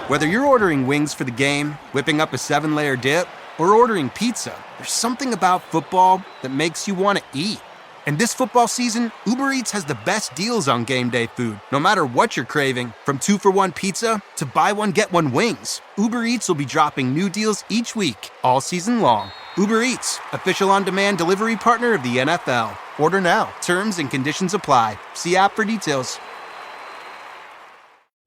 Whether you're ordering wings for the game, whipping up a 7-layer dip, or ordering pizza, there's something about football that makes you want to eat. And this football season, Uber Eats has the best deals on game day food. No matter what you're craving, from 2-for-1 pizza to buy one, get one wings, Uber Eats will be dropping new deals each week, all season long. Uber Eats, official on-demand delivery partner of the NFL. Order now. Terms and conditions apply. See app for details.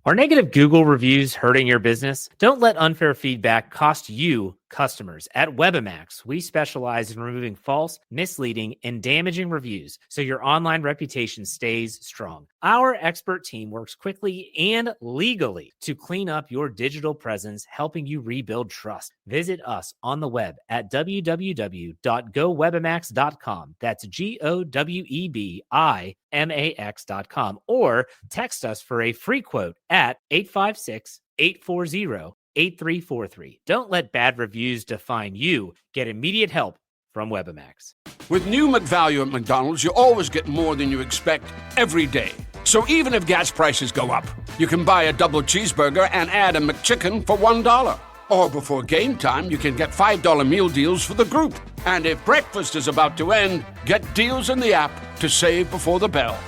Are negative Google reviews hurting your business? Don't let unfair feedback cost you customers. At Webamax, we specialize in removing false, misleading, and damaging reviews so your online reputation stays strong. Our expert team works quickly and legally to clean up your digital presence, helping you rebuild trust. Visit us on the web at www.gowebamax.com. That's GOWEBIMAX.com, or text us for a free quote at 856-840-8343. Don't let bad reviews define you. Get immediate help from Webamax. With new McValue at McDonald's, you always get more than you expect every day. So even if gas prices go up, you can buy a double cheeseburger and add a McChicken for $1. Or before game time, you can get $5 meal deals for the group. And if breakfast is about to end, get deals in the app to save before the bell.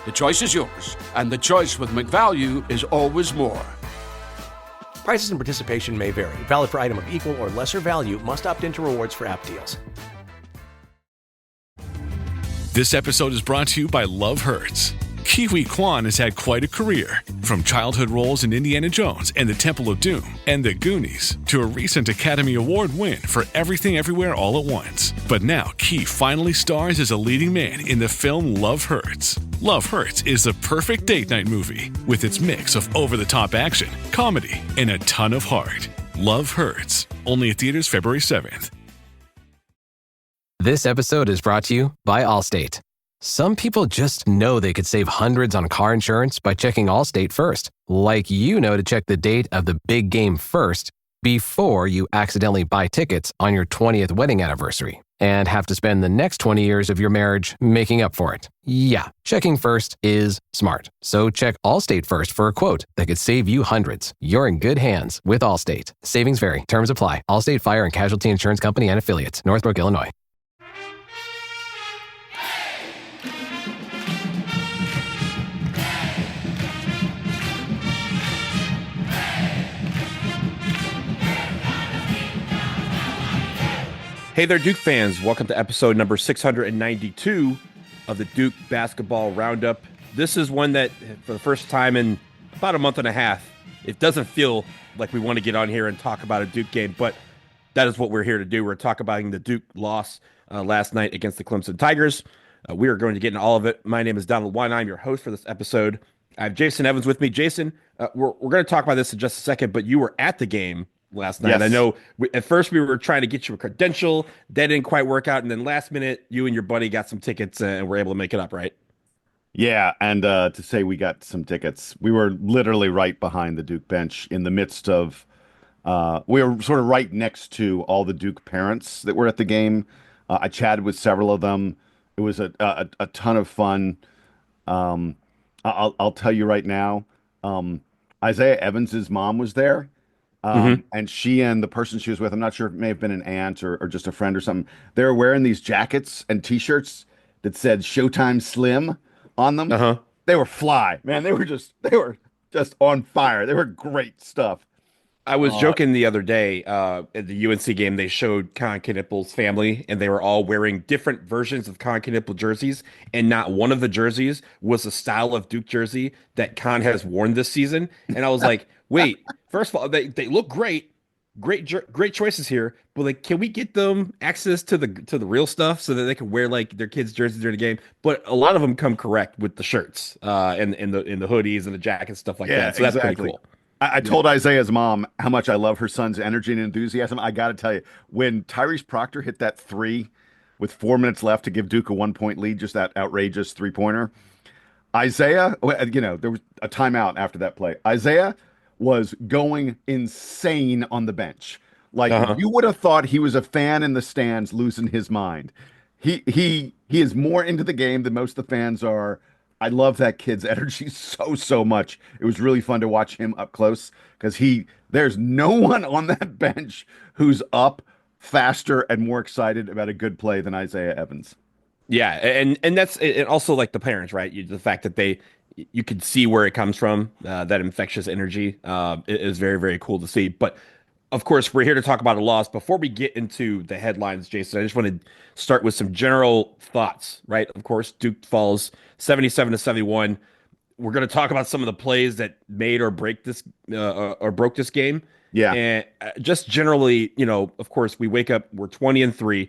The choice is yours, and the choice with McValue is always more. Prices and participation may vary. Valid for item of equal or lesser value. Must opt into rewards for app deals. This episode is brought to you by Love Hurts. Kiwi Kwan has had quite a career, from childhood roles in Indiana Jones and the Temple of Doom and The Goonies to a recent Academy Award win for Everything Everywhere All at Once. But now Ki finally stars as a leading man in the film Love Hurts. Love Hurts is the perfect date night movie with its mix of over-the-top action, comedy, and a ton of heart. Love Hurts, only at theaters February 7th. This episode is brought to you by Allstate. Some people just know they could save hundreds on car insurance by checking Allstate first, like you know to check the date of the big game first before you accidentally buy tickets on your 20th wedding anniversary and have to spend the next 20 years of your marriage making up for it. Yeah, checking first is smart. So check Allstate first for a quote that could save you hundreds. You're in good hands with Allstate. Savings vary. Terms apply. Allstate Fire and Casualty Insurance Company and Affiliates. Northbrook, Illinois. Hey there, Duke fans. Welcome to episode number 692 of the Duke Basketball Roundup. This is one that, for the first time in about a month and a half, it doesn't feel like we want to get on here and talk about a Duke game, but that is what we're here to do. We're talking about the Duke loss last night against the Clemson Tigers. We are going to get into all of it. My name is Donald Wine. I'm your host for this episode. I have Jason Evans with me. Jason, we're going to talk about this in just a second, but you were at the game last night. Yes. I know at first we were trying to get you a credential. That didn't quite work out. And then last minute, you and your buddy got some tickets and were able to make it up, right? Yeah. And to say we got some tickets, we were literally right behind the Duke bench in the midst of, we were sort of right next to all the Duke parents that were at the game. I chatted with several of them. It was a ton of fun. I'll tell you right now, Isaiah Evans's mom was there. And she and the person she was with, I'm not sure if it may have been an aunt or just a friend or something, they were wearing these jackets and t-shirts that said Showtime Slim on them. They were fly, man. They were just on fire. They were great stuff. I was joking the other day at the UNC game. They showed Con Knippel's family, and they were all wearing different versions of Con Knippel jerseys, and not one of the jerseys was the style of Duke jersey that Con has worn this season. And I was like, wait, first of all, they look great choices here, but like, can we get them access to the real stuff so that they can wear like their kids' jerseys during the game? But a lot of them come correct with the shirts and the hoodies and the jackets, stuff like that. So that's pretty cool. I told Isaiah's mom how much I love her son's energy and enthusiasm. I got to tell you, when Tyrese Proctor hit that three with 4 minutes left to give Duke a 1-point lead, just that outrageous three-pointer, Isaiah, there was a timeout after that play. Isaiah was going insane on the bench. Like, you would have thought he was a fan in the stands losing his mind. He is more into the game than most of the fans are. I love that kid's energy so much. It was really fun to watch him up close because there's no one on that bench who's up faster and more excited about a good play than Isaiah Evans. Yeah, and that's and also like the parents, right? The fact that you could see where it comes from, that infectious energy, is very, very cool to see. But of course, we're here to talk about a loss. Before we get into the headlines, Jason, I just want to start with some general thoughts, right? Of course, Duke falls 77-71. We're going to talk about some of the plays that made or break this or broke this game. Yeah. And just generally, of course, we wake up, we're 20-3.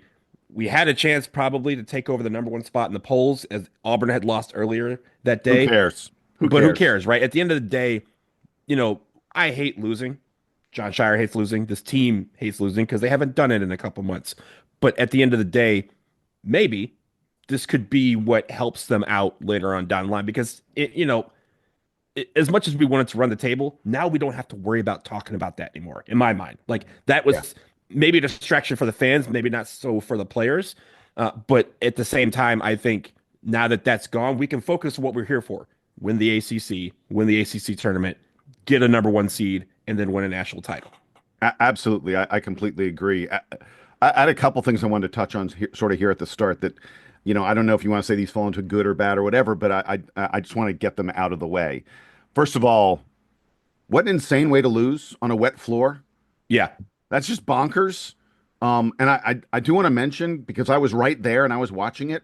We had a chance probably to take over the number one spot in the polls as Auburn had lost earlier that day. Who cares? Who cares, right? At the end of the day, I hate losing. John Shire hates losing. This team hates losing because they haven't done it in a couple months. But at the end of the day, maybe this could be what helps them out later on down the line because as much as we wanted to run the table, now we don't have to worry about talking about that anymore. In my mind, like that was maybe a distraction for the fans, maybe not so for the players. But at the same time, I think now that that's gone, we can focus on what we're here for: win the ACC, win the ACC tournament, get a number one seed, and then win a national title. Absolutely. I completely agree. I had a couple things I wanted to touch on sort of here at the start that, I don't know if you want to say these fall into good or bad or whatever, but I just want to get them out of the way. First of all, what an insane way to lose on a wet floor. Yeah. That's just bonkers. And I do want to mention, because I was right there and I was watching it,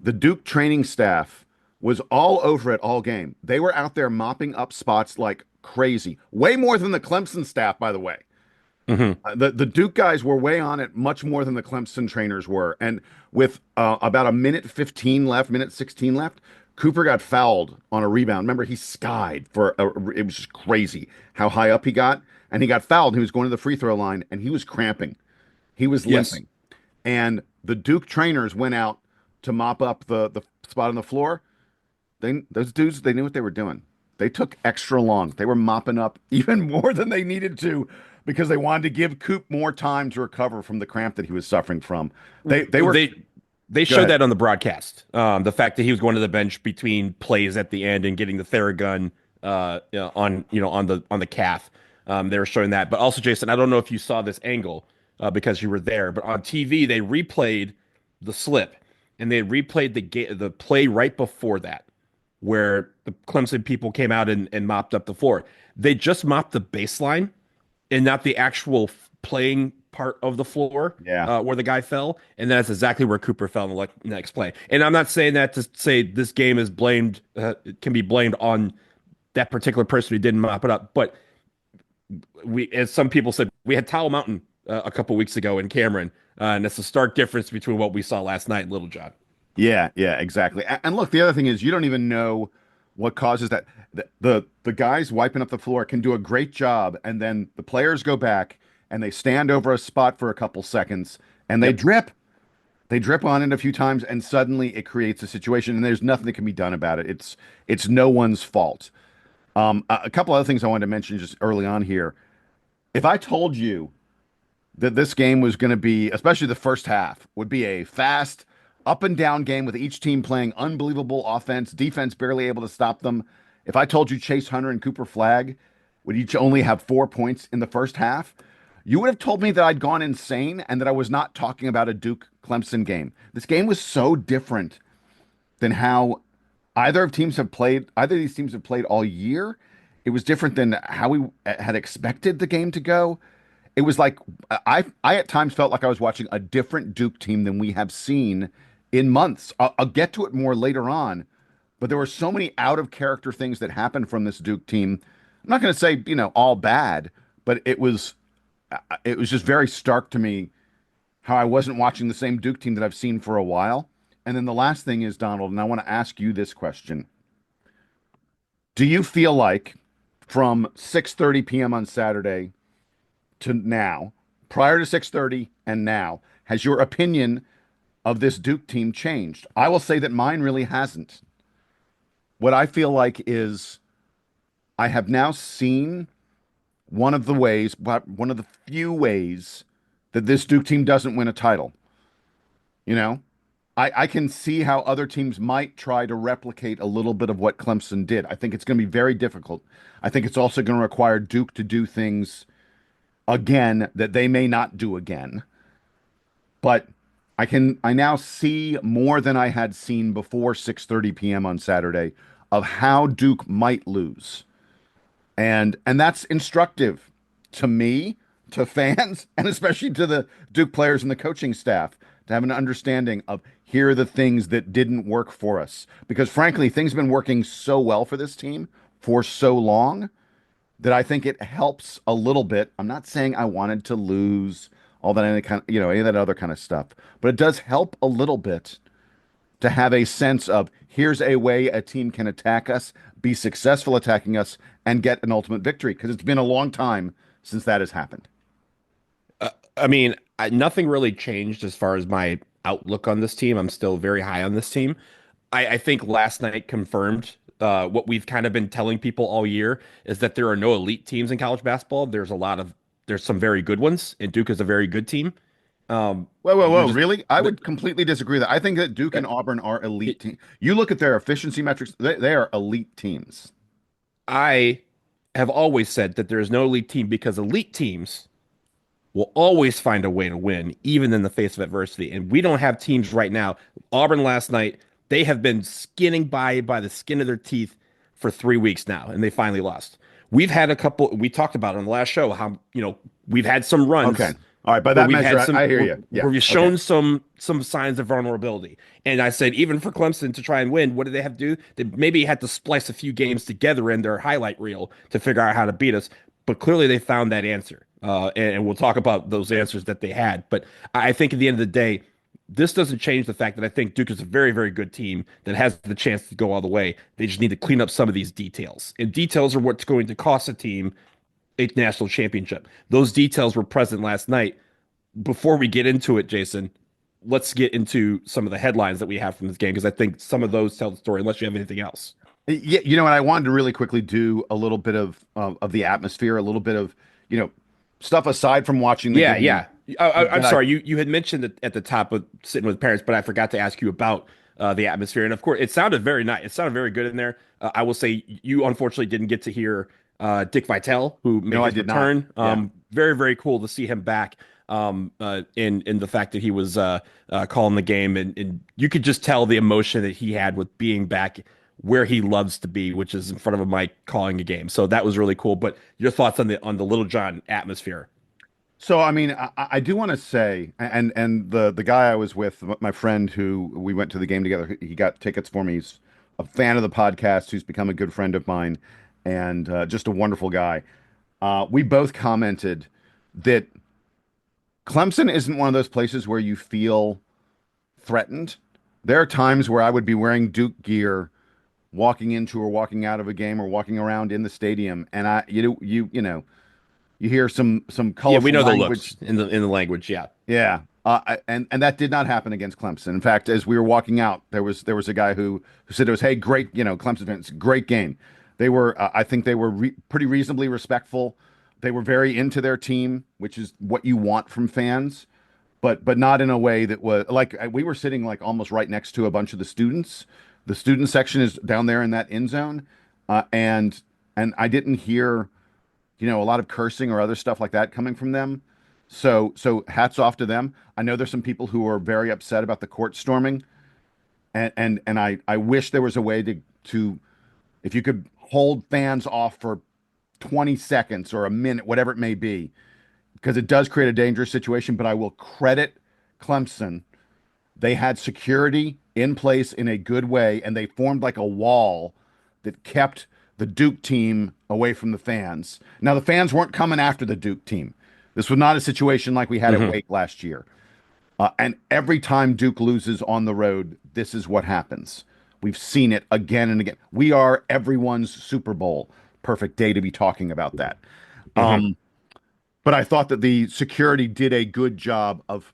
the Duke training staff was all over it all game. They were out there mopping up spots like crazy. Way more than the Clemson staff, by the way. Mm-hmm. The Duke guys were way on it much more than the Clemson trainers were. And with about a minute 15 left, minute 16 left, Cooper got fouled on a rebound. Remember, he skied it was just crazy how high up he got. And he got fouled. He was going to the free throw line and he was cramping. He was limping. And the Duke trainers went out to mop up the spot on the floor. Those dudes, they knew what they were doing. They took extra long. They were mopping up even more than they needed to because they wanted to give Coop more time to recover from the cramp that he was suffering from. They showed that on the broadcast. The fact that he was going to the bench between plays at the end and getting the Theragun on the calf. They were showing that. But also, Jason, I don't know if you saw this angle because you were there, but on TV they replayed the slip and they replayed the play right before that, where the Clemson people came out and mopped up the floor. They just mopped the baseline and not the actual playing part of the floor where the guy fell. And that's exactly where Cooper fell in the next play. And I'm not saying that to say this game is blamed, can be blamed on that particular person who didn't mop it up. But as some people said, we had Towel Mountain a couple weeks ago in Cameron. And it's a stark difference between what we saw last night in Little John. Yeah, exactly. And look, the other thing is you don't even know what causes that. The guys wiping up the floor can do a great job, and then the players go back and they stand over a spot for a couple seconds and they drip. They drip on it a few times, and suddenly it creates a situation, and there's nothing that can be done about it. It's no one's fault. A couple other things I wanted to mention just early on here. If I told you that this game was going to be, especially the first half, would be a fast, up and down game with each team playing unbelievable offense, defense barely able to stop them. If I told you Chase Hunter and Cooper Flagg would each only have 4 points in the first half, you would have told me that I'd gone insane and that I was not talking about a Duke Clemson game. This game was so different than how either of these teams have played all year. It was different than how we had expected the game to go. It was like I at times felt like I was watching a different Duke team than we have seen in months. I'll get to it more later on, but there were so many out of character things that happened from this Duke team. I'm not going to say, all bad, but it was just very stark to me how I wasn't watching the same Duke team that I've seen for a while. And then the last thing is, Donald, and I want to ask you this question. Do you feel like from 6:30 p.m. on Saturday to now, prior to 6:30 and now, has your opinion of this Duke team changed? I will say that mine really hasn't. What I feel like is I have now seen one of the few ways that this Duke team doesn't win a title. I can see how other teams might try to replicate a little bit of what Clemson did. I think it's going to be very difficult. I think it's also going to require Duke to do things again that they may not do again. But I now see more than I had seen before 6:30 p.m. on Saturday of how Duke might lose. And that's instructive to me, to fans, and especially to the Duke players and the coaching staff to have an understanding of here are the things that didn't work for us. Because frankly, things have been working so well for this team for so long that I think it helps a little bit. I'm not saying I wanted to lose all that any kind of, any of that other kind of stuff, but it does help a little bit to have a sense of here's a way a team can attack us, be successful attacking us, and get an ultimate victory. Because it's been a long time since that has happened. I mean, nothing really changed as far as my outlook on this team. I'm still very high on this team. I think last night confirmed what we've kind of been telling people all year is that there are no elite teams in college basketball. There's some very good ones, and Duke is a very good team. Whoa, really? I would completely disagree with that. I think that Duke and Auburn are elite teams. You look at their efficiency metrics, they are elite teams. I have always said that there is no elite team because elite teams will always find a way to win, even in the face of adversity. And we don't have teams right now. Auburn last night, they have been skinning by the skin of their teeth for 3 weeks now, and they finally lost. We've had a couple, we talked about it on the last show, how, we've had some runs. Okay. All right, by that measure, I hear you. Yeah. Where we've shown some signs of vulnerability. And I said, even for Clemson to try and win, what did they have to do? They maybe had to splice a few games together in their highlight reel to figure out how to beat us. But clearly they found that answer. And we'll talk about those answers that they had. But I think at the end of the day, this doesn't change the fact that I think Duke is a very, very good team that has the chance to go all the way. They just need to clean up some of these details. And details are what's going to cost a team a national championship. Those details were present last night. Before we get into it, Jason, let's get into some of the headlines that we have from this game, because I think some of those tell the story, unless you have anything else. Yeah, you know what? I wanted to really quickly do a little bit of the atmosphere, a little bit of, stuff aside from watching the game. Yeah. I'm sorry. You had mentioned at the top of sitting with parents, but I forgot to ask you about the atmosphere. And of course, it sounded very nice. It sounded very good in there. I will say you unfortunately didn't get to hear Dick Vitale, who made his return. Very, very cool to see him back. In the fact that he was calling the game, and you could just tell the emotion that he had with being back where he loves to be, which is in front of a mic calling a game. So that was really cool. But your thoughts on the Little John atmosphere? So I mean, I do want to say, and the guy I was with, my friend who we went to the game together, he got tickets for me. He's a fan of the podcast, who's become a good friend of mine, and just a wonderful guy. We both commented that Clemson isn't one of those places where you feel threatened. There are times where I would be wearing Duke gear, walking into or walking out of a game or walking around in the stadium, and you hear some colorful we know language. The looks in the language. Yeah. And that did not happen against Clemson. In fact, as we were walking out, there was a guy who said it was, hey, great, Clemson fans, great game. They were, I think they were pretty reasonably respectful. They were very into their team, which is what you want from fans, but not in a way that was like, we were sitting like almost right next to a bunch of the students. The student section is down there in that end zone. And I didn't hear, a lot of cursing or other stuff like that coming from them. So hats off to them. I know there's some people who are very upset about the court storming. And I wish there was a way to if you could hold fans off for 20 seconds or a minute, whatever it may be, because it does create a dangerous situation. But I will credit Clemson. They had security in place in a good way, and they formed like a wall that kept the Duke team away from the fans. Now, the fans weren't coming after the Duke team. This was not a situation like we had at Wake last year. And every time Duke loses on the road, this is what happens. We've seen it again and again. We are everyone's Super Bowl. Perfect day to be talking about that. But I thought that the security did a good job of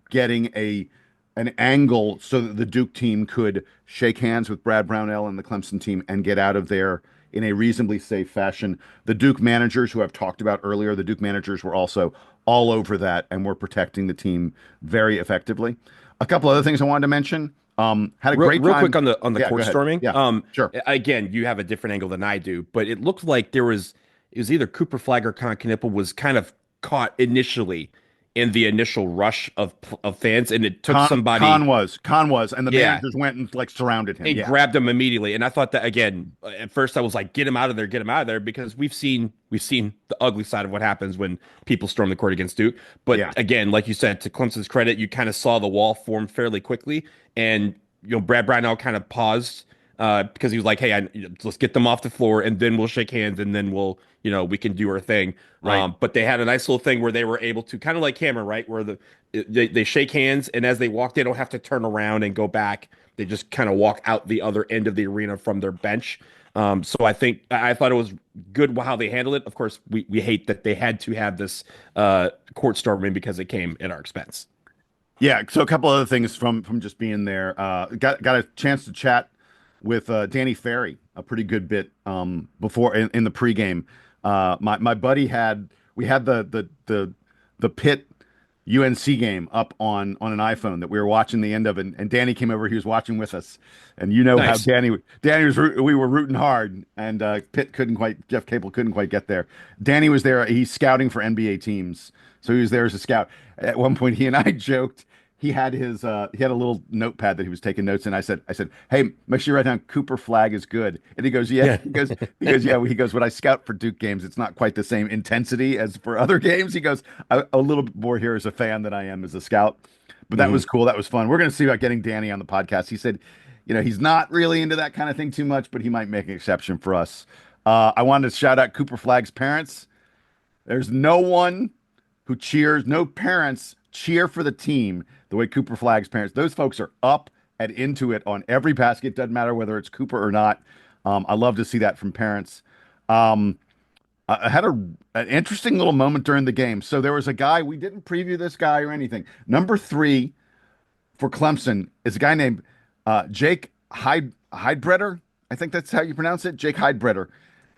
getting an angle so that the Duke team could shake hands with Brad Brownell and the Clemson team and get out of there in a reasonably safe fashion. The Duke managers, who I've talked about earlier, the Duke managers were also all over that and were protecting the team very effectively. A couple other things I wanted to mention. Had a Real, great real time. quick on the Yeah, go court ahead. storming. Yeah, sure. Again, you have a different angle than I do, but it looked like it was either Cooper Flag or Con Knipple was kind of caught initially in the initial rush of fans, and it took somebody. Con was, and the Yeah, managers went and like surrounded him. it Yeah, grabbed him immediately, and I thought that again. At first, I was like, "Get him out of there! Get him out of there!" Because we've seen the ugly side of what happens when people storm the court against Duke. But yeah. again, like you said, to Clemson's credit, you kind of saw the wall form fairly quickly, and Brad Brownell kind of paused because he was like, "Hey, let's get them off the floor, and then we'll shake hands, and then we can do our thing." Right. But they had a nice little thing where they were able to kind of like Cameron, right, where they shake hands, and as they walk, they don't have to turn around and go back. They just kind of walk out the other end of the arena from their bench. So I thought it was good how they handled it. Of course, we hate that they had to have this court storming because it came at our expense. Yeah, so a couple other things from just being there. Got a chance to chat with Danny Ferry a pretty good bit before in the pregame. My buddy we had the Pitt UNC game up on an iPhone that we were watching the end of, and Danny came over. He was watching with us, and you know Nice. how Danny was. We were rooting hard, and Jeff Capel couldn't quite get there. Danny was there. He's scouting for NBA teams, so he was there as a scout. At one point, he and I joked. He had a little notepad that he was taking notes in. I said, "Hey, make sure you write down Cooper Flag is good." And he goes, "Yeah." He goes, "When I scout for Duke games, it's not quite the same intensity as for other games." He goes, "A little bit more here as a fan than I am as a scout." But that was cool. That was fun. We're going to see about getting Danny on the podcast. He said, he's not really into that kind of thing too much, but he might make an exception for us. I wanted to shout out Cooper Flag's parents. There's no parents cheer for the team the way Cooper Flag's parents. Those folks are up and into it on every basket. Doesn't matter whether it's Cooper or not. I love to see that from parents. I had an interesting little moment during the game. So there was a guy, we didn't preview this guy or anything. Number 3 for Clemson is a guy named Jake Heidbreder. I think that's how you pronounce it. Jake Heidbreder.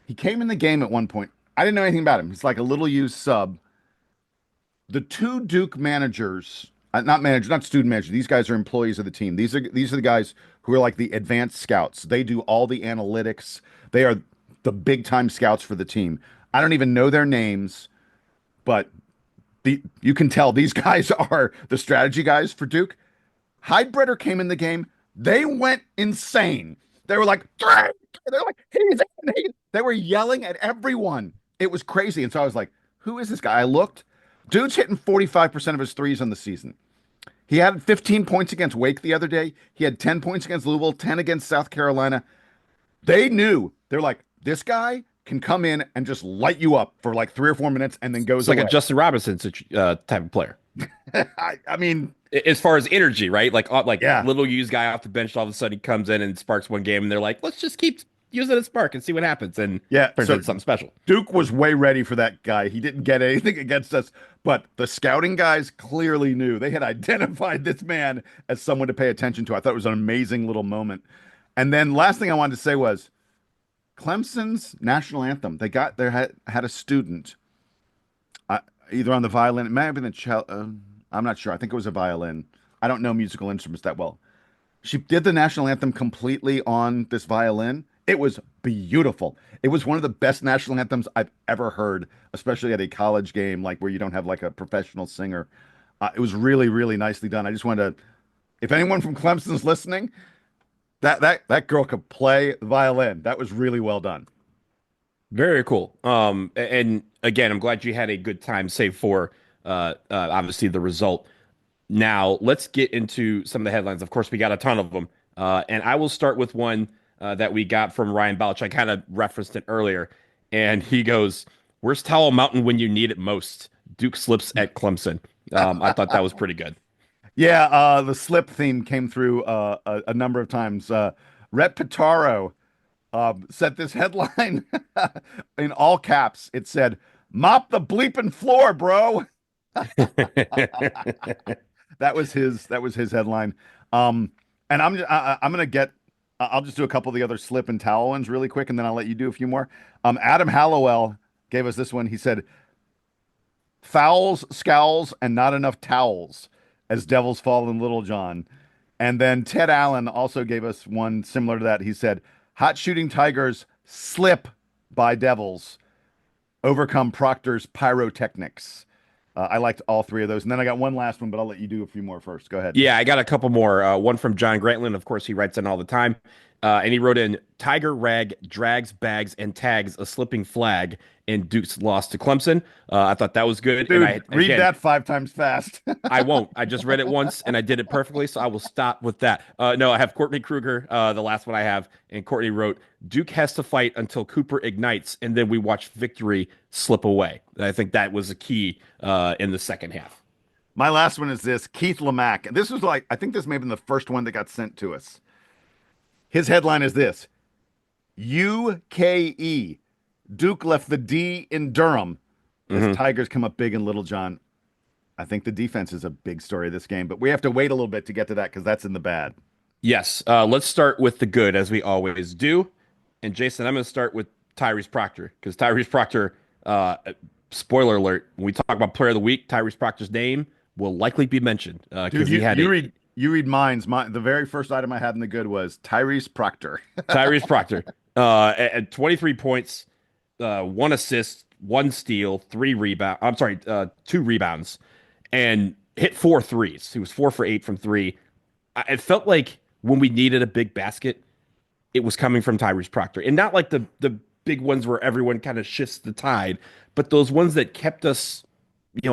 He came in the game at one point. I didn't know anything about him. He's like a little used sub. The 2 Duke managers, not student managers. These guys are employees of the team. These are the guys who are like the advanced scouts. They do all the analytics. They are the big time scouts for the team. I don't even know their names, but you can tell these guys are the strategy guys for Duke. Heidbreder came in the game. They went insane. They were like, they were yelling at everyone. It was crazy. And so I was like, who is this guy? I looked. Dude's hitting 45% of his threes on the season. He had 15 points against Wake the other day. He had 10 points against Louisville, 10 against South Carolina. They knew. They're like, this guy can come in and just light you up for like 3 or 4 minutes and then goes It's like away. a Justin Robinson type of player. I mean, As far as energy, right? Like Yeah. little used guy off the bench, all of a sudden he comes in and sparks one game, and they're like, let's just keep using a spark and see what happens. And turns so into something special. Duke was way ready for that guy. He didn't get anything against us, but the scouting guys clearly knew. They had identified this man as someone to pay attention to. I thought it was an amazing little moment. And then last thing I wanted to say was Clemson's national anthem. They had a student either on the violin. It may have been the cello. I'm not sure. I think it was a violin. I don't know musical instruments that well. She did the national anthem completely on this violin. It was beautiful. It was one of the best national anthems I've ever heard, especially at a college game, like where you don't have like a professional singer. It was really, really nicely done. I just wanted to, if anyone from Clemson's listening, that girl could play the violin. That was really well done. Very cool. And again, I'm glad you had a good time, save for obviously the result. Now let's get into some of the headlines. Of course, we got a ton of them, and I will start with one that we got from Ryan Bauch. I kind of referenced it earlier, and he goes, "Where's Towel Mountain when you need it most? Duke slips at Clemson." I thought that was pretty good. Yeah, the slip theme came through a number of times. Rhett Pitaro set this headline in all caps. It said, "Mop the bleeping floor, bro." That was his headline. And I'm gonna get. I'll just do a couple of the other slip and towel ones really quick, and then I'll let you do a few more. Adam Hallowell gave us this one. He said, "Fouls, scowls, and not enough towels." as Devils Fall in Little John. And then Ted Allen also gave us one similar to that. He said, hot shooting Tigers slip by Devils, overcome Proctor's pyrotechnics. I liked all three of those. And then I got one last one, but I'll let you do a few more first. Go ahead. Yeah, I got a couple more. One from John Grantland. Of course, he writes in all the time. And he wrote in Tiger rag, drags, bags, and tags a slipping flag in Duke's loss to Clemson. I thought that was good. Dude, And read that 5 times fast. I won't. I just read it once and I did it perfectly, so I will stop with that. No, I have Courtney Kruger, the last one I have, and Courtney wrote, Duke has to fight until Cooper ignites, and then we watch victory slip away. And I think that was a key in the second half. My last one is this, Keith Lamack. This was I think this may have been the first one that got sent to us. His headline is this, UKE. Duke left the D in Durham as Tigers come up big in Little John. I think the defense is a big story of this game, but we have to wait a little bit to get to that because that's in the bad. Yes. Let's start with the good, as we always do. And Jason, I'm going to start with Tyrese Proctor, because Tyrese Proctor, spoiler alert, when we talk about player of the week, Tyrese Proctor's name will likely be mentioned. Dude, you read minds. The very first item I had in the good was Tyrese Proctor. Tyrese Proctor at 23 points, 1 assist, 1 steal, 2 rebounds, and hit 4 threes. He was 4 for 8 from 3. It felt like when we needed a big basket, it was coming from Tyrese Proctor, and not like the big ones where everyone kind of shifts the tide, but those ones that kept us,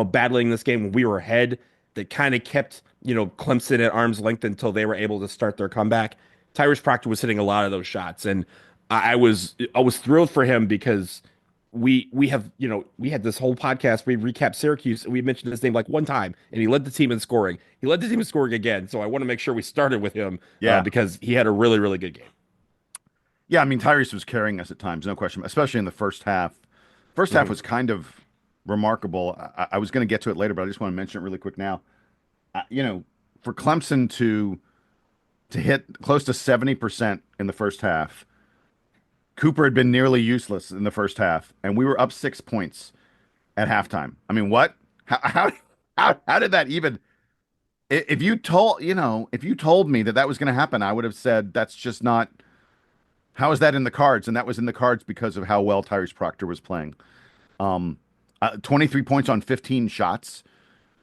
battling this game when we were ahead, that kind of kept, Clemson at arm's length until they were able to start their comeback. Tyrese Proctor was hitting a lot of those shots, and I was thrilled for him because we had this whole podcast. We recapped Syracuse, and we mentioned his name like one time, and he led the team in scoring. He led the team in scoring again, so I want to make sure we started with him, because he had a really, really good game. Yeah, I mean, Tyrese was carrying us at times, no question, especially in the first half. First half was kind of remarkable. I was going to get to it later, but I just want to mention it really quick now. For Clemson to hit close to 70% in the first half, Cooper had been nearly useless in the first half, and we were up 6 points at halftime. I mean, what? How did that even? If you told me that was going to happen, I would have said that's just not. How is that in the cards? And that was in the cards because of how well Tyrese Proctor was playing. 23 points on 15 shots,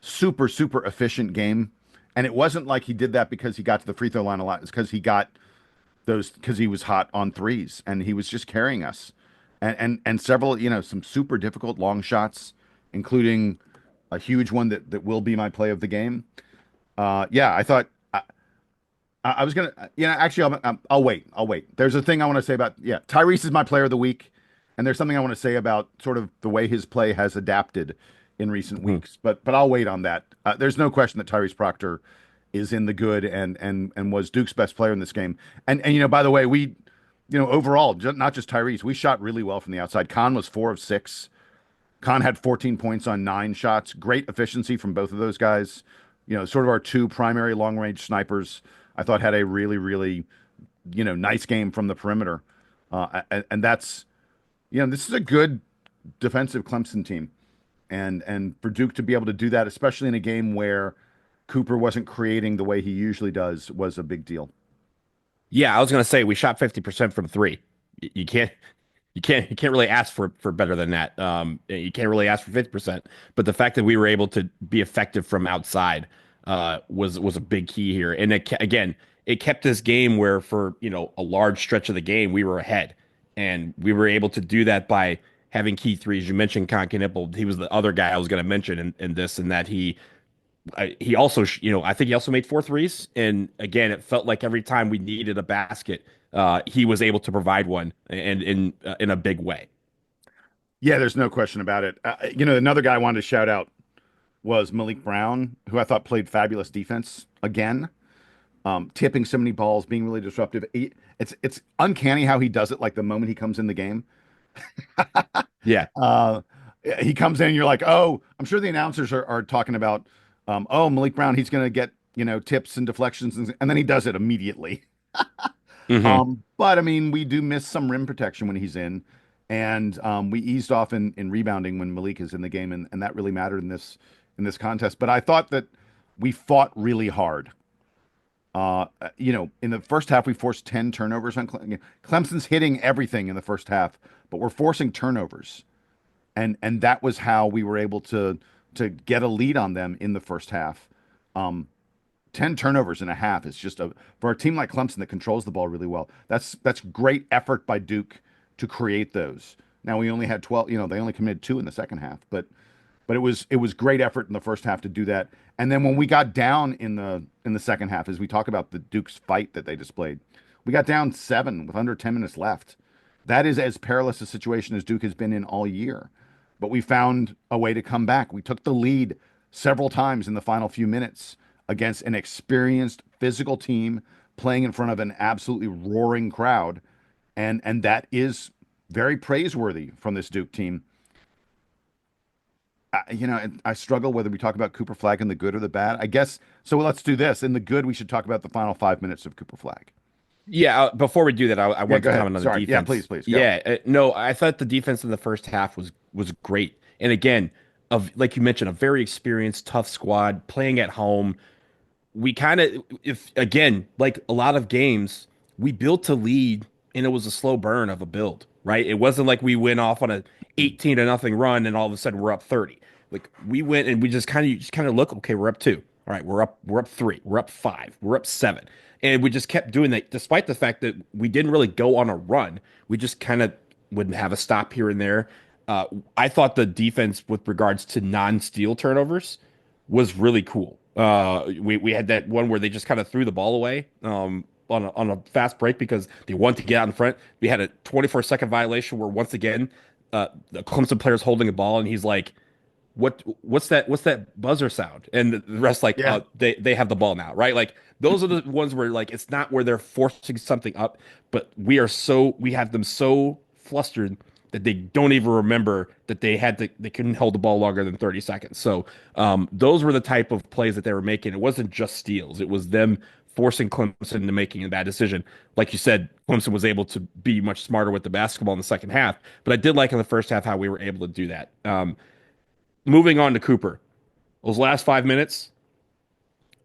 super efficient game, and it wasn't like he did that because he got to the free throw line a lot. It's because he got those because he was hot on threes and he was just carrying us, and several some super difficult long shots, including a huge one that will be my play of the game. I thought I was gonna actually I'll wait. There's a thing I want to say about Tyrese is my player of the week, and there's something I want to say about sort of the way his play has adapted in recent weeks, but I'll wait on that. There's no question that Tyrese Proctor is in the good and was Duke's best player in this game. And by the way, we, overall, not just Tyrese, we shot really well from the outside. Kahn was 4 of 6. Kahn had 14 points on 9 shots. Great efficiency from both of those guys. Sort of our 2 primary long-range snipers, I thought had a really, really, nice game from the perimeter. And that's, this is a good defensive Clemson team. And for Duke to be able to do that, especially in a game where Cooper wasn't creating the way he usually does, was a big deal. Yeah, I was going to say we shot 50% from 3. You can't really ask for better than that. You can't really ask for 50%. But the fact that we were able to be effective from outside was a big key here. And it kept this game where for a large stretch of the game we were ahead, and we were able to do that by having key threes. You mentioned Conkinipple. He was the other guy I was going to mention in this, and that he also, I think he also made 4 threes. And again, it felt like every time we needed a basket, he was able to provide one, and in a big way. Yeah, there's no question about it. Another guy I wanted to shout out was Malik Brown, who I thought played fabulous defense again, tipping so many balls, being really disruptive. It's uncanny how he does it. Like the moment he comes in the game, yeah, he comes in and you're like, oh, I'm sure the announcers are talking about, Malik Brown, he's going to get, tips and deflections. And then he does it immediately. But I mean, we do miss some rim protection when he's in, and we eased off in rebounding when Malik is in the game. And that really mattered in this contest. But I thought that we fought really hard. In the first half, we forced 10 turnovers on Clemson's hitting everything in the first half, but we're forcing turnovers. And that was how we were able to get a lead on them in the first half. 10 turnovers in a half is just for a team like Clemson that controls the ball really well. That's great effort by Duke to create those. Now we only had 12, they only committed 2 in the second half, but it was great effort in the first half to do that. And then when we got down in the second half, as we talk about the Duke's fight that they displayed, we got down 7 with under 10 minutes left. That is as perilous a situation as Duke has been in all year. But we found a way to come back. We took the lead several times in the final few minutes against an experienced physical team playing in front of an absolutely roaring crowd. And that is very praiseworthy from this Duke team. I struggle whether we talk about Cooper Flagg in the good or the bad. I guess so. Let's do this. In the good, we should talk about the final 5 minutes of Cooper Flagg. Yeah, before we do that, I want to comment on the defense. Yeah, please. Go. Yeah, no, I thought the defense in the first half was great. And again, like you mentioned, a very experienced, tough squad playing at home. We kind of, like a lot of games, we built to lead, and it was a slow burn of a build, right? It wasn't like we went off on a 18-0 run and all of a sudden we're up 30. Like we went and we just kind of look, okay, we're up 2. All right, we're up 3, we're up 5, we're up 7. And we just kept doing that, despite the fact that we didn't really go on a run. We just kind of would have a stop here and there. I thought the defense with regards to non-steal turnovers was really cool. We had that one where they just kind of threw the ball away on a fast break because they wanted to get out in front. We had a 24-second violation where once again the Clemson player's holding a ball and he's like, what's that buzzer sound? And the rest they have the ball now, right? Like those are the ones where like it's not where they're forcing something up, but we have them so flustered that they don't even remember that they couldn't hold the ball longer than 30 seconds. So those were the type of plays that they were making. It wasn't just steals. It was them forcing Clemson into making a bad decision. Like you said, Clemson was able to be much smarter with the basketball in the second half, but I did like in the first half how we were able to do that. Moving on to Cooper, those last 5 minutes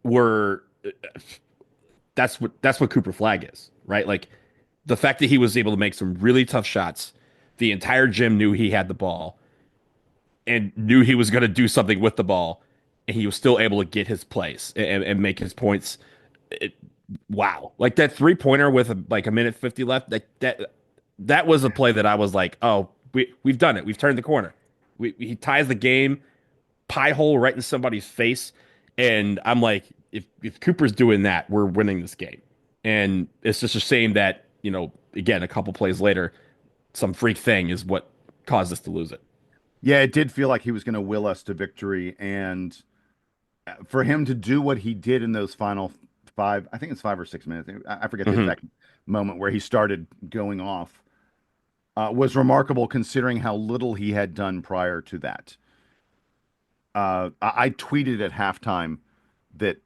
were that's what Cooper Flagg is, right? Like the fact that he was able to make some really tough shots. The entire gym knew he had the ball and knew he was going to do something with the ball, and he was still able to get his place and make his points. Wow. Like that 3-pointer with a minute 50 left, that was a play that I was like, oh, we've done it. We've turned the corner. He ties the game, pie hole right in somebody's face. And I'm like, if Cooper's doing that, we're winning this game. And it's just a shame that, again, a couple plays later, some freak thing is what caused us to lose it. Yeah, it did feel like he was going to will us to victory. And for him to do what he did in those final 5, I think it's 5 or 6 minutes. I forget the exact moment where he started going off, was remarkable considering how little he had done prior to that. I tweeted at halftime that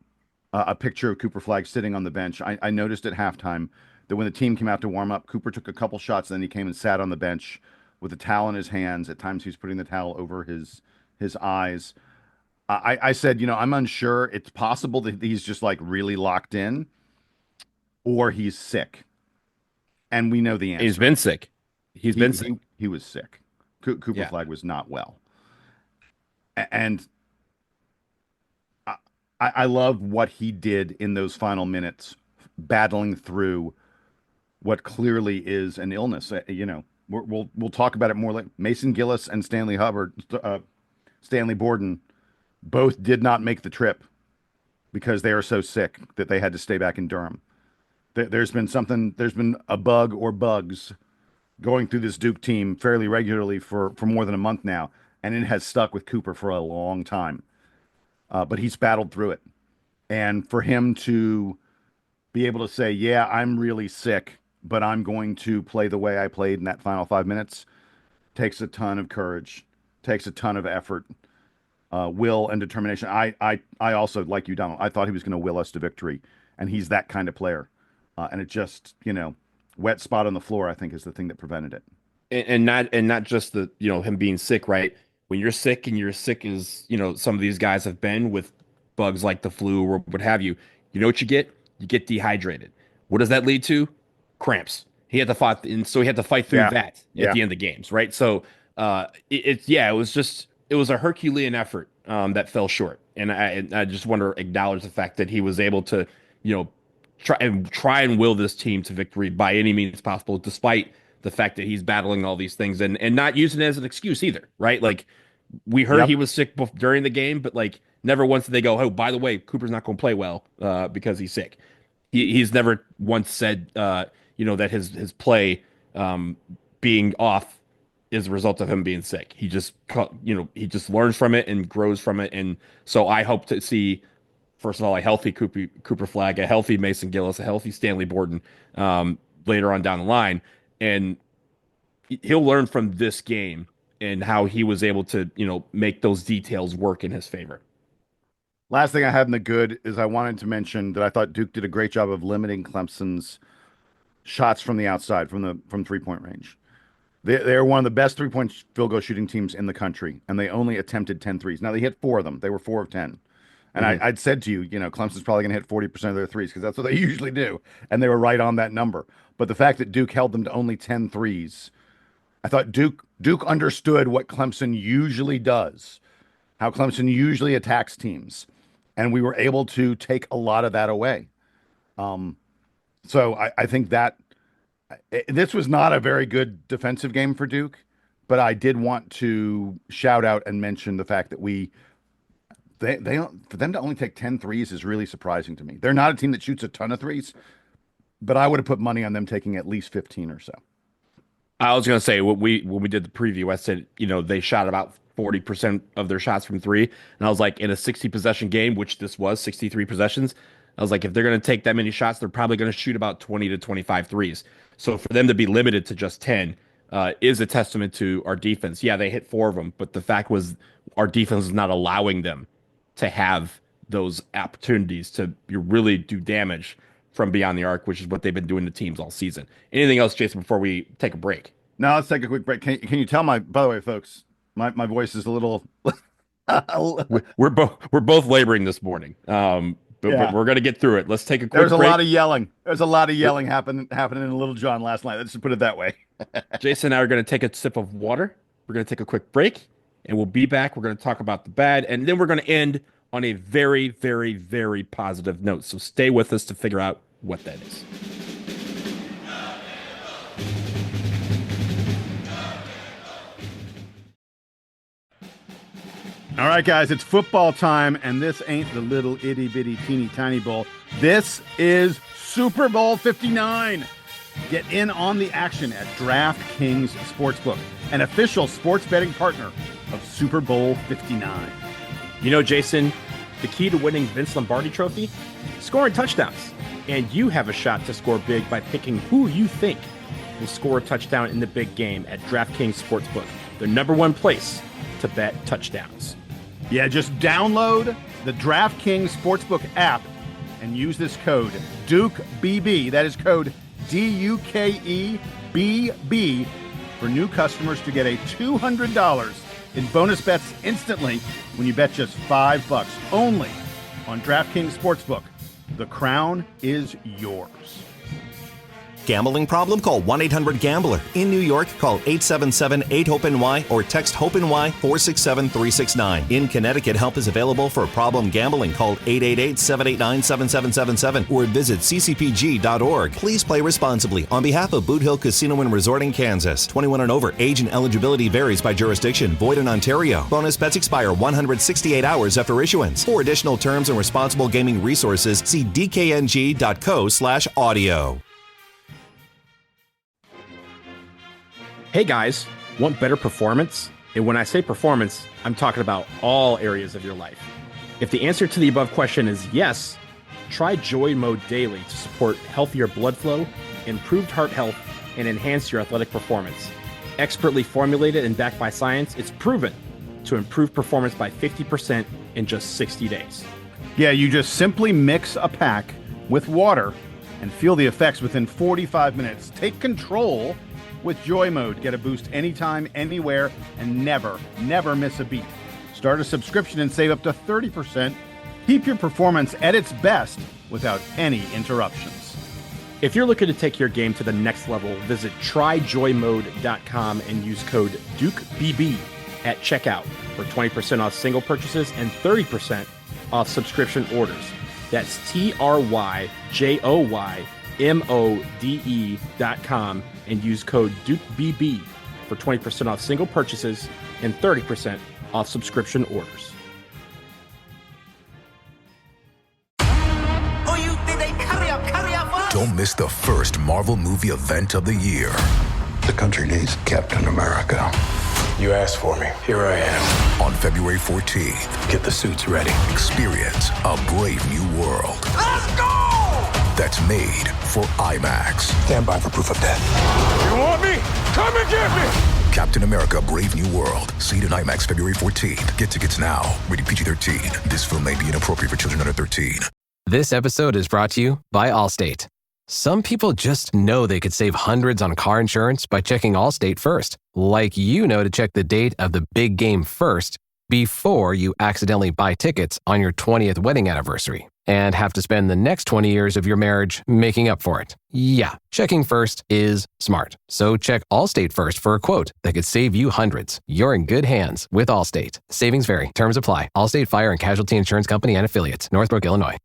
a picture of Cooper Flagg sitting on the bench. I noticed at halftime that when the team came out to warm up, Cooper took a couple shots, then he came and sat on the bench with a towel in his hands. At times he was putting the towel over his eyes. I said, I'm unsure. It's possible that he's just like really locked in or he's sick. And we know the answer. He's been sick. He's been sick. He was sick. Cooper Flagg was not well. And I love what he did in those final minutes, battling through what clearly is an illness. We'll talk about it more later. Mason Gillis and Stanley Borden both did not make the trip because they are so sick that they had to stay back in Durham. There's been a bug or bugs going through this Duke team fairly regularly for more than a month now, and it has stuck with Cooper for a long time. But he's battled through it. And for him to be able to say, yeah, I'm really sick, but I'm going to play the way I played in that final 5 minutes, takes a ton of courage, takes a ton of effort, will and determination. I also, like you, Donald, I thought he was going to will us to victory, and he's that kind of player. And it just, wet spot on the floor, I think, is the thing that prevented it. And not just the, him being sick, right? When you're sick and you're sick as, some of these guys have been with bugs like the flu or what have you. You know what you get? You get dehydrated. What does that lead to? Cramps. He had to fight, and so he had to fight through that at the end of the games, right? So it was a Herculean effort that fell short, and I just want to acknowledge the fact that he was able to, try and will this team to victory by any means possible, despite the fact that he's battling all these things and not using it as an excuse either, right? Like we heard he was sick during the game, but like never once did they go, oh, by the way, Cooper's not going to play well because he's sick. He's never once said, that his play being off is a result of him being sick. He just, he just learns from it and grows from it. And so I hope to see, first of all, a healthy Cooper Flagg, a healthy Mason Gillis, a healthy Stanley Borden later on down the line. And he'll learn from this game and how he was able to, make those details work in his favor. Last thing I had in the good is I wanted to mention that I thought Duke did a great job of limiting Clemson's shots from the outside, from 3-point range. They're one of the best 3-point field goal shooting teams in the country, and they only attempted 10 threes. Now, they hit 4 of them. They were 4 of 10. And I'd said to you, Clemson's probably going to hit 40% of their threes because that's what they usually do. And they were right on that number. But the fact that Duke held them to only 10 threes, I thought Duke understood what Clemson usually does, how Clemson usually attacks teams. And we were able to take a lot of that away. So I think that this was not a very good defensive game for Duke, but I did want to shout out and mention the fact that for them to only take 10 threes is really surprising to me. They're not a team that shoots a ton of threes, but I would have put money on them taking at least 15 or so. I was going to say, when we did the preview, I said, they shot about 40% of their shots from 3. And I was like, in a 60 possession game, which this was 63 possessions, I was like, if they're going to take that many shots, they're probably going to shoot about 20 to 25 threes. So for them to be limited to just 10 is a testament to our defense. Yeah, they hit 4 of them, but the fact was our defense is not allowing them to have those opportunities to really do damage from beyond the arc, which is what they've been doing to teams all season. Anything else, Jason, before we take a break? No, let's take a quick break. Can you tell by the way, folks, my voice is a little we're both laboring this morning. But we're going to get through it. Let's take a quick break. There's a lot of yelling happening in Little John last night. Let's just put it that way. Jason and I are going to take a sip of water. We're going to take a quick break, and we'll be back. We're going to talk about the bad, and then we're going to end on a very, very, very positive note. So stay with us to figure out what that is. All right, guys, it's football time, and this ain't the little itty-bitty teeny-tiny bowl. This is Super Bowl 59. Get in on the action at DraftKings Sportsbook, an official sports betting partner of Super Bowl 59. Jason, the key to winning Vince Lombardi Trophy? Scoring touchdowns. And you have a shot to score big by picking who you think will score a touchdown in the big game at DraftKings Sportsbook, the #1 place to bet touchdowns. Yeah, just download the DraftKings Sportsbook app and use this code DukeBB. That is code DUKEBB for new customers to get a $200 in bonus bets instantly when you bet just $5 only on DraftKings Sportsbook. The crown is yours. Gambling problem? Call 1-800-GAMBLER. In New York, call 877-8-HOPE-NY or text HOPE-NY 467-369. In Connecticut, help is available for problem gambling. Call 888-789-7777 or visit ccpg.org. Please play responsibly. On behalf of Boot Hill Casino and Resort in Kansas, 21 and over. Age and eligibility varies by jurisdiction. Void in Ontario. Bonus bets expire 168 hours after issuance. For additional terms and responsible gaming resources, see dkng.co/audio. Hey guys, want better performance? And when I say performance, I'm talking about all areas of your life. If the answer to the above question is yes, try Joy Mode daily to support healthier blood flow, improved heart health, and enhance your athletic performance. Expertly formulated and backed by science, it's proven to improve performance by 50% in just 60 days. Yeah, you just simply mix a pack with water and feel the effects within 45 minutes. Take control with Joy Mode. Get a boost anytime, anywhere, and never miss a beat. Start a subscription and save up to 30% Keep your performance at its best without any interruptions. If you're looking to take your game to the next level, visit tryjoymode.com and use code DukeBB at checkout for 20% off single purchases and 30% off subscription orders. That's tryjoymode.com and use code DukeBB for 20% off single purchases and 30% off subscription orders. Don't miss the first Marvel movie event of the year. The country needs Captain America. You asked for me. Here I am. On February 14th, get the suits ready. Experience a brave new world. Let's go! That's made for IMAX. Stand by for proof of death. You want me? Come and get me! Captain America Brave New World. See it in IMAX February 14th. Get tickets now. Rated PG-13. This film may be inappropriate for children under 13. This episode is brought to you by Allstate. Some people just know they could save hundreds on car insurance by checking Allstate first, like you know to check the date of the big game first before you accidentally buy tickets on your 20th wedding anniversary and have to spend the next 20 years of your marriage making up for it. Yeah, checking first is smart. So check Allstate first for a quote that could save you hundreds. You're in good hands with Allstate. Savings vary. Terms apply. Allstate Fire and Casualty Insurance Company and Affiliates. Northbrook, Illinois.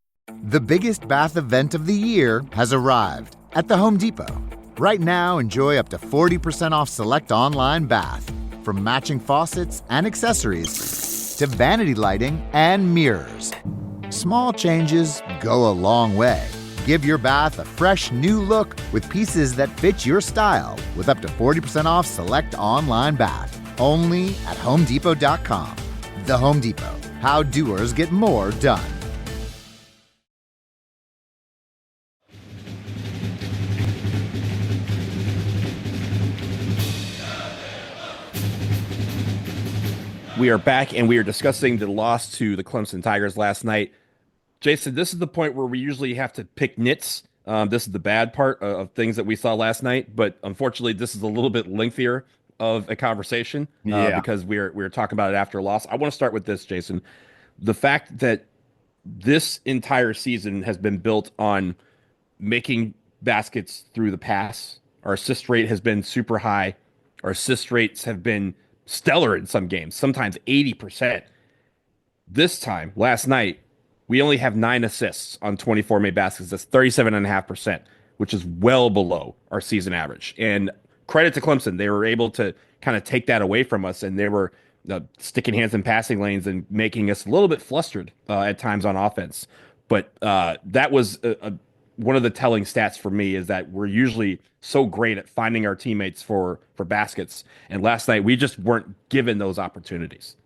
The biggest bath event of the year has arrived at the Home Depot. Right now, enjoy up to 40% off select online bath, from matching faucets and accessories to vanity lighting and mirrors. Small changes go a long way. Give your bath a fresh new look with pieces that fit your style with up to 40% off select online bath. Only at HomeDepot.com. The Home Depot. How doers get more done. We are back, and we are discussing the loss to the Clemson Tigers last night. Jason, this is the point where we usually have to pick nits. This is the bad part of things that we saw last night, but unfortunately, this is a little bit lengthier of a conversation because we're talking about it after a loss. I want to start with this, Jason. The fact that this entire season has been built on making baskets through the pass. Our assist rate has been super high. Our assist rates have been stellar in some games, sometimes 80%. This time, last night, we only have 9 assists on 24 made baskets. That's 37.5%, which is well below our season average. And credit to Clemson. They were able to kind of take that away from us, and they were sticking hands in passing lanes and making us a little bit flustered at times on offense. But that was one of the telling stats for me, is that we're usually so great at finding our teammates for baskets. And last night, we just weren't given those opportunities.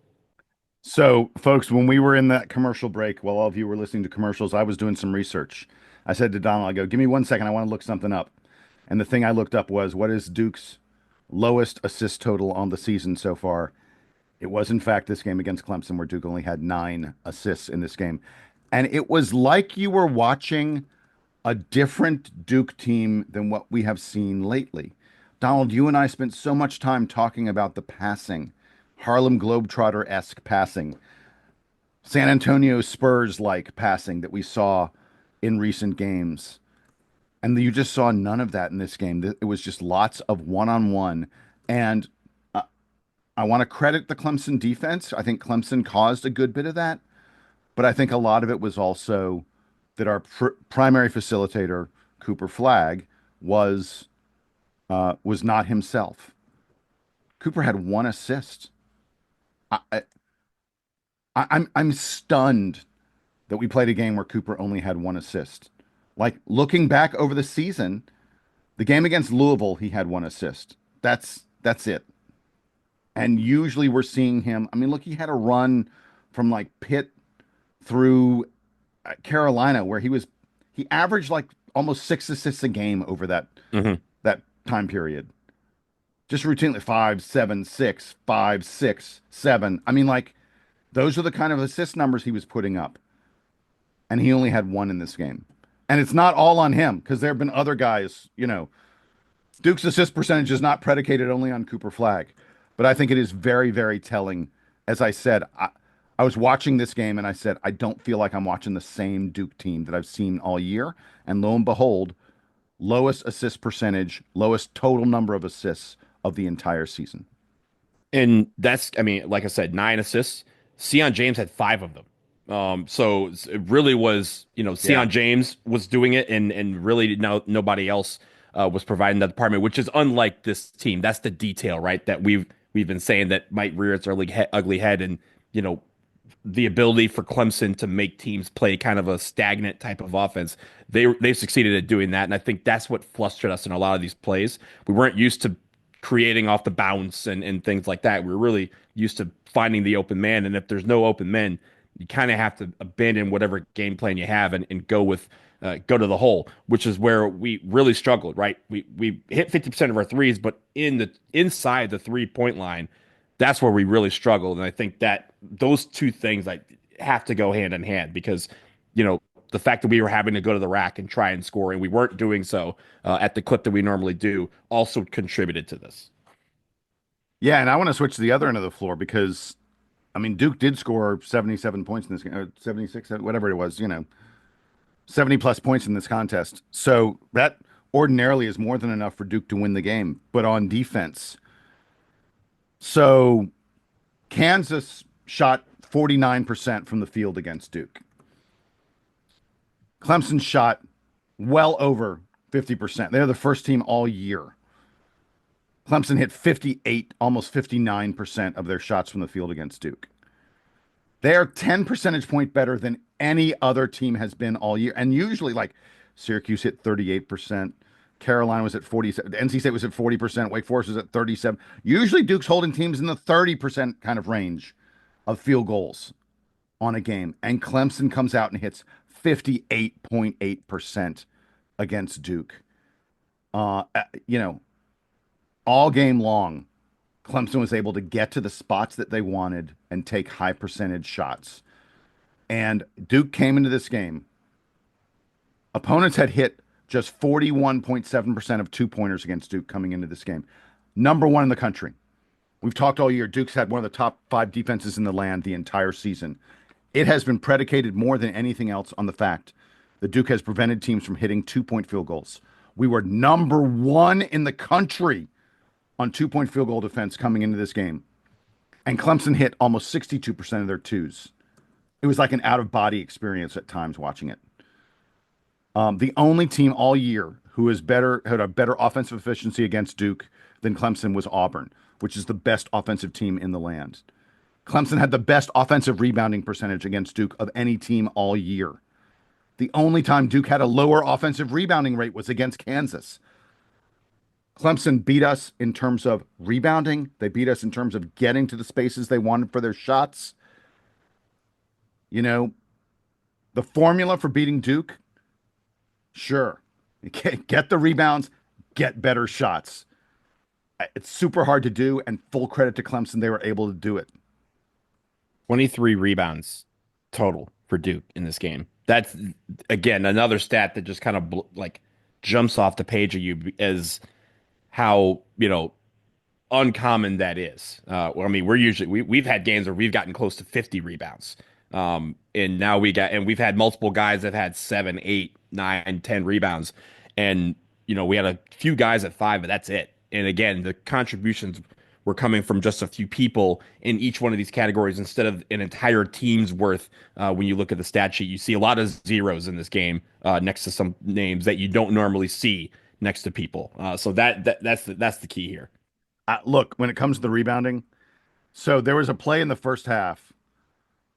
So, folks, when we were in that commercial break, while all of you were listening to commercials, I was doing some research. I said to Donald, I go, give me 1 second. I want to look something up. And the thing I looked up was, what is Duke's lowest assist total on the season so far? It was, in fact, this game against Clemson, where Duke only had 9 assists in this game. And it was like you were watching a different Duke team than what we have seen lately. Donald, you and I spent so much time talking about the passing, Harlem Globetrotter-esque passing, San Antonio Spurs-like passing that we saw in recent games. And you just saw none of that in this game. It was just lots of one-on-one. And I want to credit the Clemson defense. I think Clemson caused a good bit of that. But I think a lot of it was also that our primary facilitator, Cooper Flagg, was not himself. Cooper had 1 assist. I'm stunned that we played a game where Cooper only had 1 assist. Like, looking back over the season, the game against Louisville, he had 1 assist. That's it. And usually we're seeing him. I mean, look, he had a run from like Pitt through Carolina where he averaged like almost 6 assists a game over that time period. Just routinely 5, 7, 6, 5, 6, 7. I mean, like, those are the kind of assist numbers he was putting up. And he only had 1 in this game. And it's not all on him, because there have been other guys, Duke's assist percentage is not predicated only on Cooper Flagg. But I think it is very, very telling. As I said, I was watching this game and I said, I don't feel like I'm watching the same Duke team that I've seen all year. And lo and behold, lowest assist percentage, lowest total number of assists of the entire season. And that's, I mean, like I said, 9 assists. Sion James had 5 of them. So it really was, Sion James was doing it, and really nobody else was providing that department, which is unlike this team. That's the detail, right? That we've been saying that might rear its ugly head, and the ability for Clemson to make teams play kind of a stagnant type of offense. They succeeded at doing that, and I think that's what flustered us in a lot of these plays. We weren't used to creating off the bounce and things like that. We're really used to finding the open man, and if there's no open men, you kind of have to abandon whatever game plan you have and go to the hole, which is where we really struggled. Right, we hit 50% of our threes, but inside the 3-point line, that's where we really struggled. And I think that those two things have to go hand in hand, because the fact that we were having to go to the rack and try and score, and we weren't doing so at the clip that we normally do, also contributed to this. Yeah, and I want to switch to the other end of the floor, because, I mean, Duke did score 77 points in this game, 76, whatever it was, 70-plus points in this contest. So that ordinarily is more than enough for Duke to win the game. But on defense, so Kansas shot 49% from the field against Duke. Clemson shot well over 50%. They're the first team all year. Clemson hit 58, almost 59% of their shots from the field against Duke. They are 10 percentage point better than any other team has been all year. And usually, like, Syracuse hit 38%. Carolina was at 47. NC State was at 40%. Wake Forest was at 37. Usually Duke's holding teams in the 30% kind of range of field goals on a game. And Clemson comes out and hits 58.8% against Duke. All game long, Clemson was able to get to the spots that they wanted and take high percentage shots. And Duke came into this game. Opponents had hit just 41.7% of 2-pointers against Duke coming into this game. Number one in the country. We've talked all year. Duke's had one of the top 5 defenses in the land the entire season. It has been predicated more than anything else on the fact that Duke has prevented teams from hitting 2-point field goals. We were number 1 in the country on 2-point field goal defense coming into this game. And Clemson hit almost 62% of their twos. It was like an out-of-body experience at times watching it. The only team all year who had a better offensive efficiency against Duke than Clemson was Auburn, which is the best offensive team in the land. Clemson had the best offensive rebounding percentage against Duke of any team all year. The only time Duke had a lower offensive rebounding rate was against Kansas. Clemson beat us in terms of rebounding. They beat us in terms of getting to the spaces they wanted for their shots. The formula for beating Duke, sure, get the rebounds, get better shots. It's super hard to do, and full credit to Clemson, they were able to do it. 23 rebounds total for Duke in this game. That's, again, another stat that just kind of jumps off the page of you as how, uncommon that is. We've had games where we've gotten close to 50 rebounds. And now we've had multiple guys that had 7, 8, 9, 10 rebounds. And, we had a few guys at 5, but that's it. And again, the contributions were coming from just a few people in each one of these categories instead of an entire team's worth. When you look at the stat sheet, you see a lot of zeros in this game next to some names that you don't normally see next to people. So that's the key here. Look, when it comes to the rebounding, so there was a play in the first half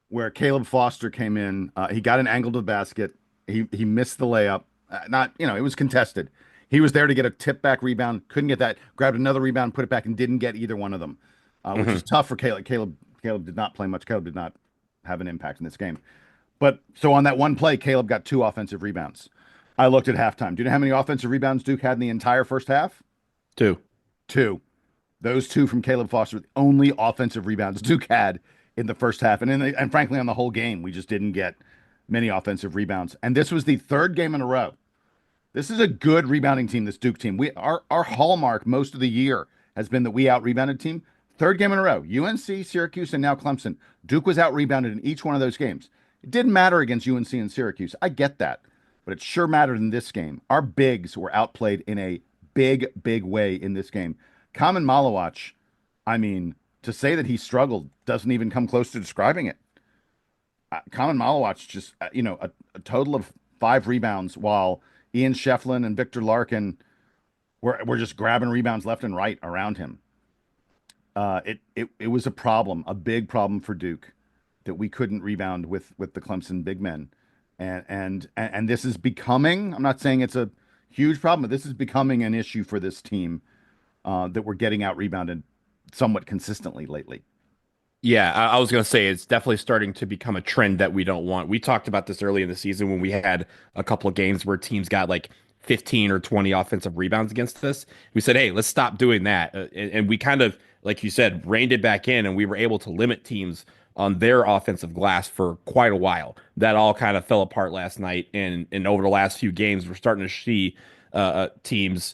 where Caleb Foster came in. He got an angle to the basket. He missed the layup. It was contested. He was there to get a tip back rebound, couldn't get that, grabbed another rebound, put it back, and didn't get either one of them, which is tough for Caleb. Caleb did not play much. Caleb did not have an impact in this game. But so on that one play, Caleb got 2 offensive rebounds. I looked at halftime. Do you know how many offensive rebounds Duke had in the entire first half? 2. Those 2 from Caleb Foster were the only offensive rebounds Duke had in the first half. And frankly, on the whole game, we just didn't get many offensive rebounds. And this was the 3rd game in a row. This is a good rebounding team, this Duke team. Our hallmark most of the year has been that we out-rebounded team. Third game in a row. UNC, Syracuse, and now Clemson. Duke was out rebounded in each one of those games. It didn't matter against UNC and Syracuse. I get that. But it sure mattered in this game. Our bigs were outplayed in a big, big way in this game. Kamen Malawach, I mean, to say that he struggled doesn't even come close to describing it. Kamen Malawach just, a total of 5 rebounds while Ian Shefflin and Victor Larkin were just grabbing rebounds left and right around him. It was a problem, a big problem for Duke, that we couldn't rebound with the Clemson big men. And this is becoming, I'm not saying it's a huge problem, but this is becoming an issue for this team, that we're getting out rebounded somewhat consistently lately. Yeah, I was going to say it's definitely starting to become a trend that we don't want. We talked about this early in the season when we had a couple of games where teams got like 15 or 20 offensive rebounds against us. We said, hey, let's stop doing that. And we kind of, like you said, reined it back in, and we were able to limit teams on their offensive glass for quite a while. That all kind of fell apart last night. And over the last few games, we're starting to see teams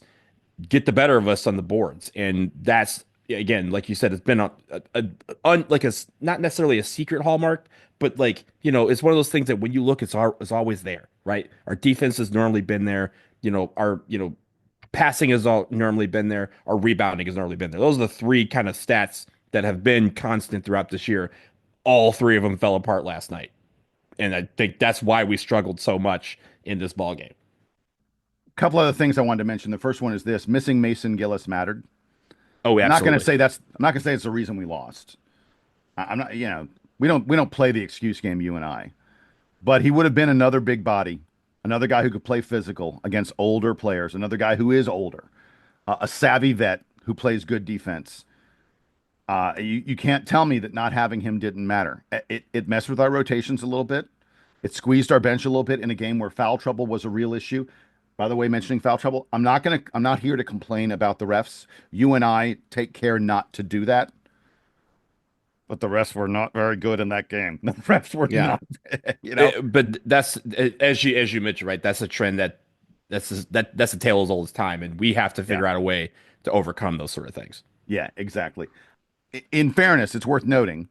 get the better of us on the boards. And that's, again, like you said, it's been like a not necessarily a secret hallmark, but like, it's one of those things that when you look, it's always there, right? Our defense has normally been there. Our passing has normally been there. Our rebounding has normally been there. Those are the 3 kind of stats that have been constant throughout this year. All 3 of them fell apart last night, and I think that's why we struggled so much in this ball game. A couple other things I wanted to mention. The first one is this: missing Mason Gillis mattered. Oh, absolutely. I'm not going to say it's the reason we lost. I'm not, we don't play the excuse game, you and I. But he would have been another big body, another guy who could play physical against older players, another guy who is older, a savvy vet who plays good defense. You can't tell me that not having him didn't matter. It messed with our rotations a little bit. It squeezed our bench a little bit in a game where foul trouble was a real issue. By the way, mentioning foul trouble, I'm not here to complain about the refs. You and I take care not to do that. But the refs were not very good in that game. The refs were not, But that's, as you mentioned, right? That's a trend that's a tale as old as time, and we have to figure out a way to overcome those sort of things. Yeah, exactly. In fairness, it's worth noting,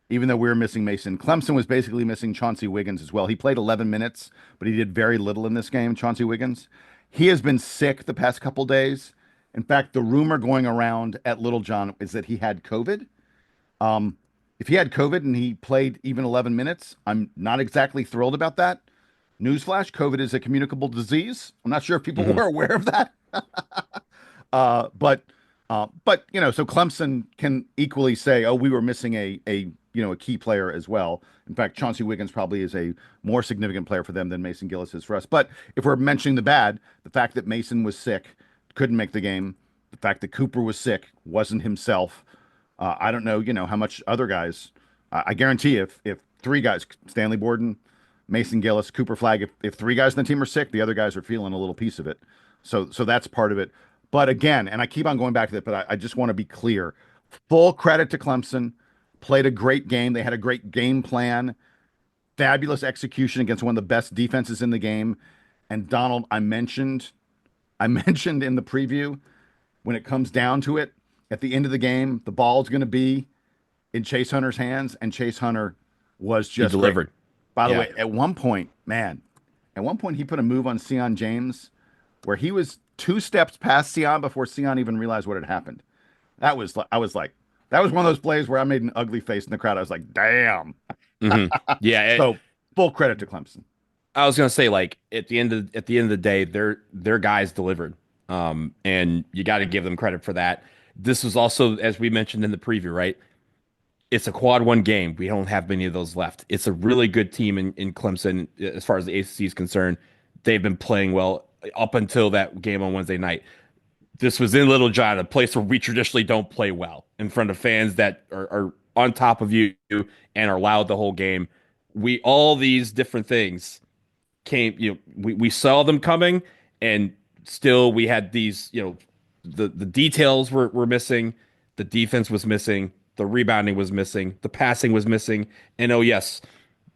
even though we were missing Mason, Clemson was basically missing Chauncey Wiggins as well. He played 11 minutes, but he did very little in this game, Chauncey Wiggins. He has been sick the past couple days. In fact, the rumor going around at Littlejohn is that he had COVID. If he had COVID and he played even 11 minutes, I'm not exactly thrilled about that. Newsflash, COVID is a communicable disease. I'm not sure if people were aware of that. But so Clemson can equally say, oh, we were missing a key player as well. In fact, Chauncey Wiggins probably is a more significant player for them than Mason Gillis is for us. But if we're mentioning the bad, the fact that Mason was sick, couldn't make the game, the fact that Cooper was sick, wasn't himself. I don't know, how much other guys. I guarantee if 3 guys, Stanley Borden, Mason Gillis, Cooper Flagg, if 3 guys in the team are sick, the other guys are feeling a little piece of it. So that's part of it. But again, and I keep on going back to that, but I just want to be clear. Full credit to Clemson. Played a great game. They had a great game plan. Fabulous execution against one of the best defenses in the game. And Donald, I mentioned in the preview, when it comes down to it, at the end of the game, the ball's going to be in Chase Hunter's hands, and Chase Hunter was just delivered. Great. By the way, at one point he put a move on Sion James where he was 2 steps past Sion before Sion even realized what had happened. That was one of those plays where I made an ugly face in the crowd. I was like, damn. Yeah. So full credit to Clemson. I was going to say, like, at the end of the day, their guys delivered. And you got to give them credit for that. This was also, as we mentioned in the preview, right? It's a quad 1 game. We don't have many of those left. It's a really good team in Clemson as far as the ACC is concerned. They've been playing well up until that game on Wednesday night. This was in Littlejohn, a place where we traditionally don't play well, in front of fans that are on top of you and are loud the whole game. All these different things came, we saw them coming, and still we had these, the details were missing, the defense was missing, the rebounding was missing, the passing was missing, and oh yes,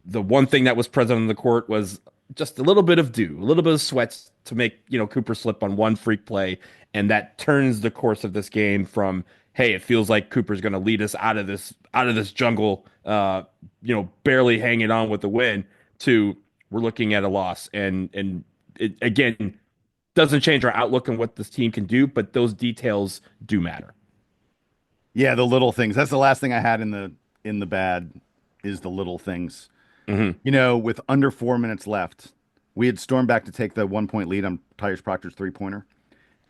the one thing that was present on the court was just a little bit of dew, a little bit of sweat to make Cooper slip on one freak play, and that turns the course of this game from, hey, it feels like Cooper's going to lead us out of this jungle, barely hanging on with the win, to we're looking at a loss. And it, again, doesn't change our outlook on what this team can do, but those details do matter. Yeah, the little things. That's the last thing I had in the bad is the little things. Mm-hmm. With under 4 minutes left, we had stormed back to take the 1-point lead on Tyrese Proctor's three-pointer,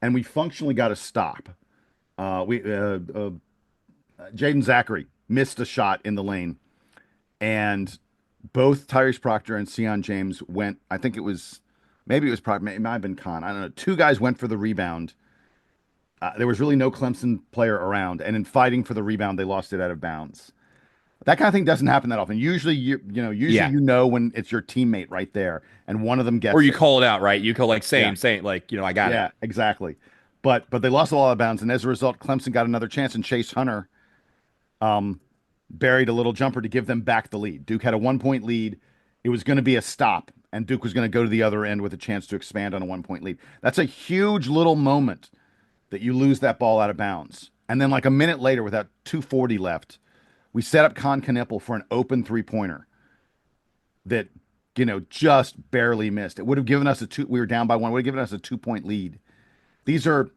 and we functionally got a stop. Jaden Zachary missed a shot in the lane, and both Tyrese Proctor and Sion James went. I think it was Proctor, it might have been Khan. I don't know. Two guys went for the rebound. There was really no Clemson player around, and in fighting for the rebound, they lost it out of bounds. That kind of thing doesn't happen that often. Usually, you know when it's your teammate right there, and one of them gets or you call it out, right? You call saying like, I got it. Yeah, exactly. But they lost the ball out of bounds, and as a result, Clemson got another chance, and Chase Hunter buried a little jumper to give them back the lead. Duke had a 1-point lead. It was going to be a stop, and Duke was going to go to the other end with a chance to expand on a 1-point lead. That's a huge little moment that you lose that ball out of bounds. And then like a minute later, without 2:40 left, we set up Con Knipple for an open three-pointer that, just barely missed. It would have given us we were down by one, would have given us a 2-point lead. These are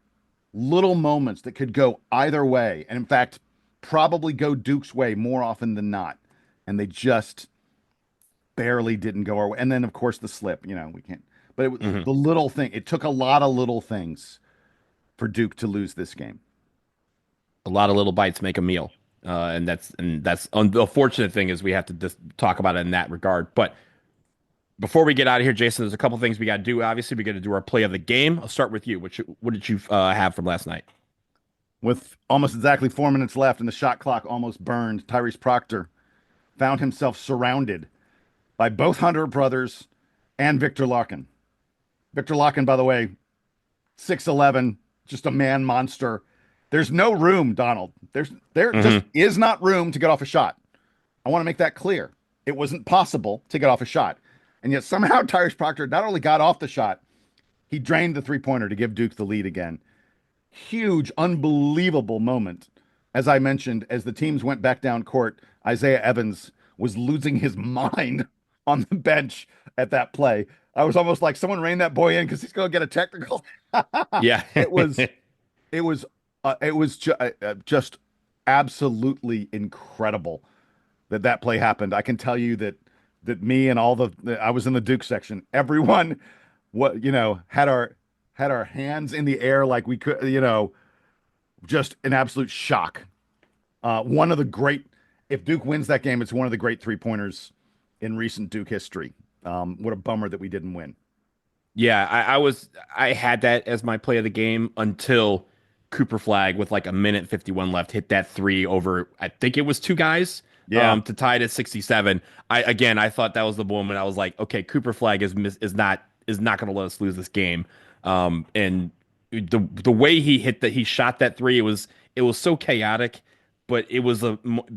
little moments that could go either way. And in fact, probably go Duke's way more often than not. And they just barely didn't go our way. And then of course the slip, we can't, but it was the little thing. It took a lot of little things for Duke to lose this game. A lot of little bites make a meal. And that's the unfortunate thing is we have to just talk about it in that regard. But before we get out of here, Jason, there's a couple things we got to do. Obviously, we got to do our play of the game. I'll start with you. What did you have from last night? With almost exactly 4 minutes left and the shot clock almost burned, Tyrese Proctor found himself surrounded by both Hunter brothers and Victor Larkin. Victor Larkin, by the way, 6'11", just a man monster. There's no room, Donald. There just is not room to get off a shot. I want to make that clear. It wasn't possible to get off a shot. And yet somehow Tyrese Proctor not only got off the shot, he drained the three-pointer to give Duke the lead again. Huge, unbelievable moment. As I mentioned, as the teams went back down court, Isaiah Evans was losing his mind on the bench at that play. I was almost like, someone rein that boy in because he's going to get a technical. Yeah. It was just absolutely incredible that play happened. I can tell you that me and I was in the Duke section. Everyone, had our hands in the air like we could, just an absolute shock. One of the great, if Duke wins that game, it's one of the great 3-pointers in recent Duke history. What a bummer that we didn't win. Yeah, I had that as my play of the game until Cooper Flag with like a minute 51 left hit that three over, I think it was two guys. To tie it at 67. I thought that was the moment I was like, okay, Cooper Flag is not going to let us lose this game. And the way he shot that three, it was so chaotic, but it was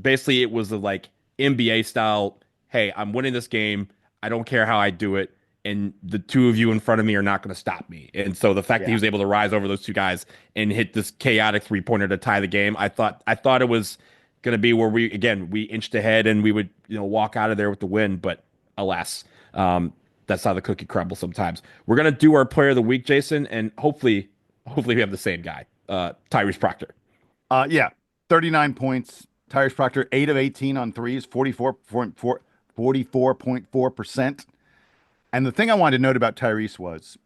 basically it was a like NBA style. Hey, I'm winning this game. I don't care how I do it. And the two of you in front of me are not going to stop me. And so the fact that he was able to rise over those two guys and hit this chaotic 3-pointer to tie the game, I thought it was going to be where we inched ahead and we would walk out of there with the win, but alas, that's how the cookie crumbles sometimes. We're going to do our player of the week, Jason, and hopefully we have the same guy, Tyrese Proctor. 39 points. Tyrese Proctor 8 of 18 on threes, 44.4%. And the thing I wanted to note about Tyrese was,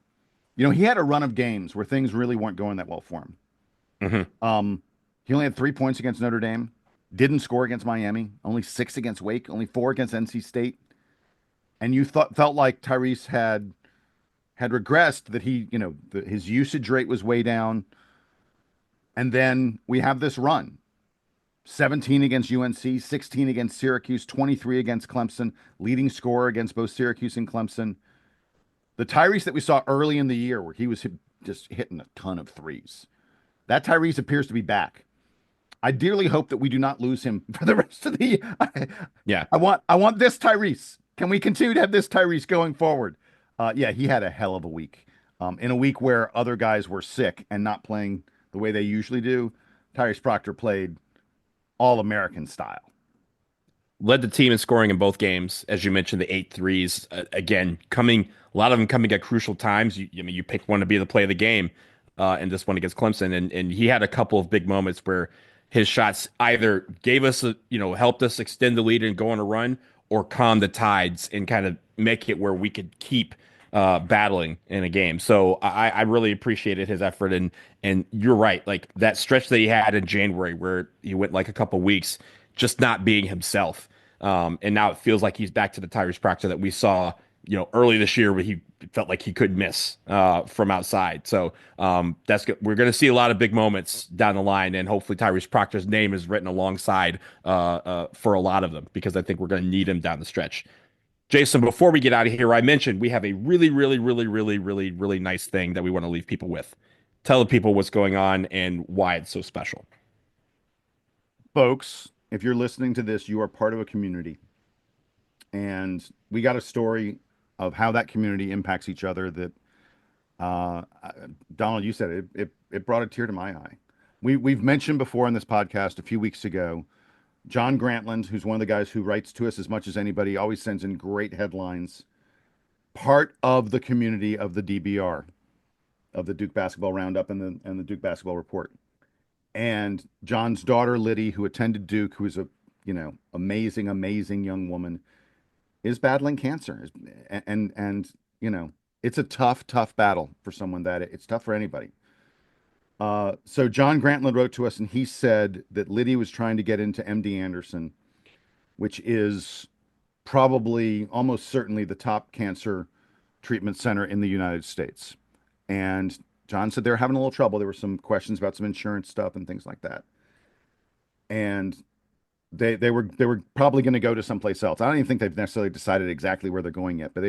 he had a run of games where things really weren't going that well for him. He only had 3 points against Notre Dame. Didn't score against Miami, only 6 against Wake, only 4 against NC State. And you felt like Tyrese had regressed, that his usage rate was way down. And then we have this run. 17 against UNC, 16 against Syracuse, 23 against Clemson, leading scorer against both Syracuse and Clemson. The Tyrese that we saw early in the year where he was just hitting a ton of threes. That Tyrese appears to be back. I dearly hope that we do not lose him for the rest of the year. I want this Tyrese. Can we continue to have this Tyrese going forward? He had a hell of a week. In a week where other guys were sick and not playing the way they usually do, Tyrese Proctor played All-American style. Led the team in scoring in both games, as you mentioned, the 8 threes. Again, a lot of them coming at crucial times. You pick one to be the play of the game, and this one against Clemson, and he had a couple of big moments where his shots either gave us helped us extend the lead and go on a run, or calm the tides and kind of make it where we could keep battling in a game. So I really appreciated his effort, and you're right, like that stretch that he had in January where he went like a couple weeks just not being himself. And now it feels like he's back to the Tyrese Proctor that we saw, early this year, where he felt like he could miss from outside. So that's good. We're going to see a lot of big moments down the line, and hopefully Tyrese Proctor's name is written alongside for a lot of them, because I think we're going to need him down the stretch. Jason, before we get out of here, I mentioned we have a really, really, really, really, really, really nice thing that we want to leave people with. Tell the people what's going on and why it's so special. Folks, if you're listening to this, you are part of a community. And we got a story of how that community impacts each other that, Donald, you said it brought a tear to my eye. We've mentioned before in this podcast a few weeks ago, John Grantland, who's one of the guys who writes to us as much as anybody, always sends in great headlines, part of the community of the DBR, of the Duke Basketball Roundup and the Duke Basketball Report. And John's daughter, Liddy, who attended Duke, who is a, amazing, amazing young woman, is battling cancer. And it's a tough, tough battle for someone that it's tough for anybody. So John Grantland wrote to us, and he said that Liddy was trying to get into MD Anderson, which is probably almost certainly the top cancer treatment center in the United States. And John said they were having a little trouble. There were some questions about some insurance stuff and things like that. And they were probably going to go to someplace else. I don't even think they've necessarily decided exactly where they're going yet, but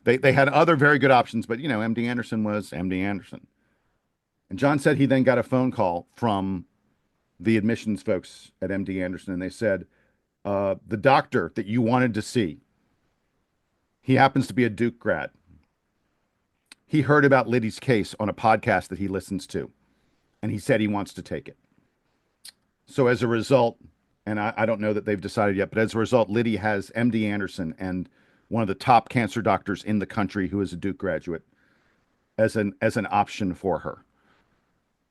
they had other very good options. But MD Anderson was MD Anderson. And John said he then got a phone call from the admissions folks at MD Anderson, and they said, the doctor that you wanted to see, he happens to be a Duke grad. He heard about Liddy's case on a podcast that he listens to, and he said he wants to take it. So as a result, and I don't know that they've decided yet, but as a result, Liddy has MD Anderson and one of the top cancer doctors in the country, who is a Duke graduate, as an option for her.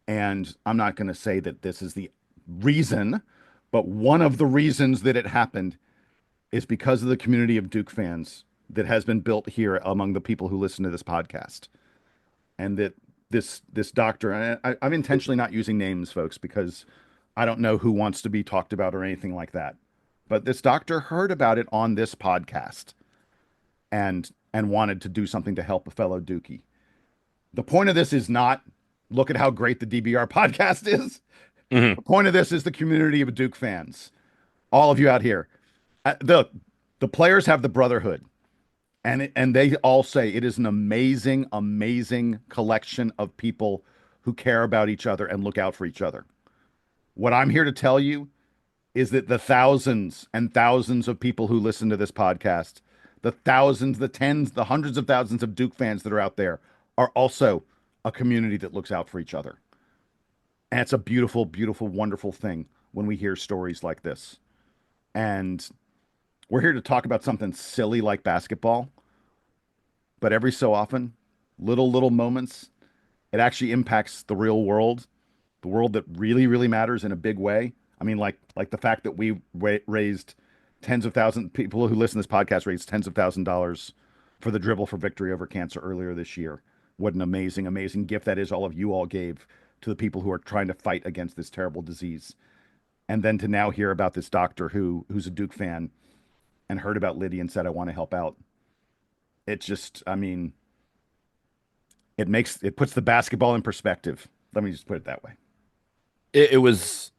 And I'm not going to say that this is the reason, but one of the reasons that it happened is because of the community of Duke fans that has been built here among the people who listen to this podcast. And that this doctor, and I'm intentionally not using names, folks, because I don't know who wants to be talked about or anything like that. But this doctor heard about it on this podcast and wanted to do something to help a fellow Dookie. The point of this is not, look at how great the DBR podcast is. Mm-hmm. The point of this is the community of Duke fans. All of you out here. The players have the brotherhood. And they all say it is an amazing, amazing collection of people who care about each other and look out for each other. What I'm here to tell you is that the thousands and thousands of people who listen to this podcast, the thousands, the tens, the hundreds of thousands of Duke fans that are out there, are also a community that looks out for each other. And it's a beautiful, beautiful, wonderful thing when we hear stories like this. And we're here to talk about something silly like basketball, but every so often, little moments, it actually impacts the real world, the world that really, really matters in a big way. I mean, like the fact that we raised tens of thousands, people who listen to this podcast raised tens of $1,000s for the Dribble for Victory over cancer earlier this year. What an amazing, amazing gift that is, all of you all gave to the people who are trying to fight against this terrible disease. And then to now hear about this doctor who's a Duke fan and heard about Liddy and said, I want to help out. It just, I mean, it puts the basketball in perspective. Let me just put it that way. It was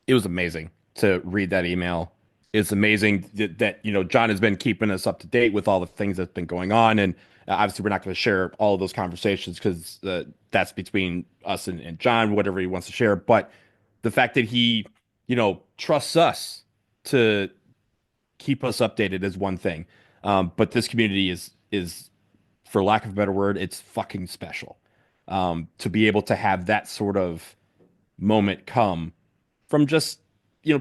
amazing to read that email. It's amazing that John has been keeping us up to date with all the things that's been going on. And obviously we're not going to share all of those conversations because that's between us and John, whatever he wants to share. But the fact that he, trusts us to keep us updated is one thing. But this community is, for lack of a better word, it's fucking special. To be able to have that sort of moment come from just,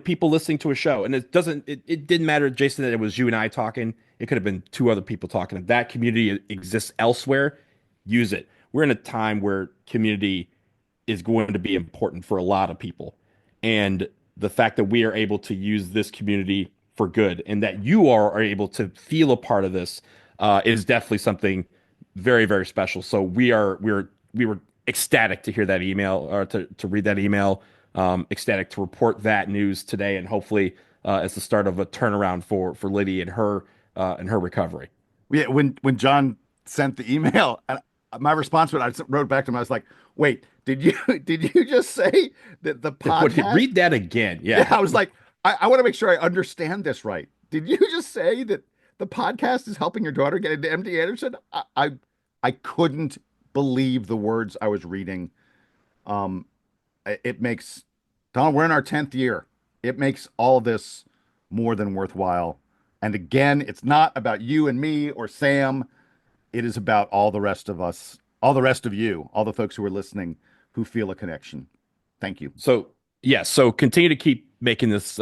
people listening to a show. And it didn't matter, Jason, that it was you and I talking. It could have been two other people talking. If that community exists elsewhere, use it. We're in a time where community is going to be important for a lot of people. And the fact that we are able to use this community for good and that you are able to feel a part of this is definitely something very, very special. So we were ecstatic to hear that email, or to read that email, ecstatic to report that news today, and hopefully it's the start of a turnaround for Liddy and her recovery. Yeah, when John sent the email, and my response when I wrote back to him, I was like, "Wait, did you just say that the podcast?" Read that again. Yeah, I was like, I want to make sure I understand this right. Did you just say that the podcast is helping your daughter get into MD Anderson? I couldn't believe the words I was reading. It makes, Donald, we're in our 10th year. It makes all this more than worthwhile. And again, it's not about you and me or Sam. It is about all the rest of us, all the rest of you, all the folks who are listening who feel a connection. Thank you. So continue to keep making this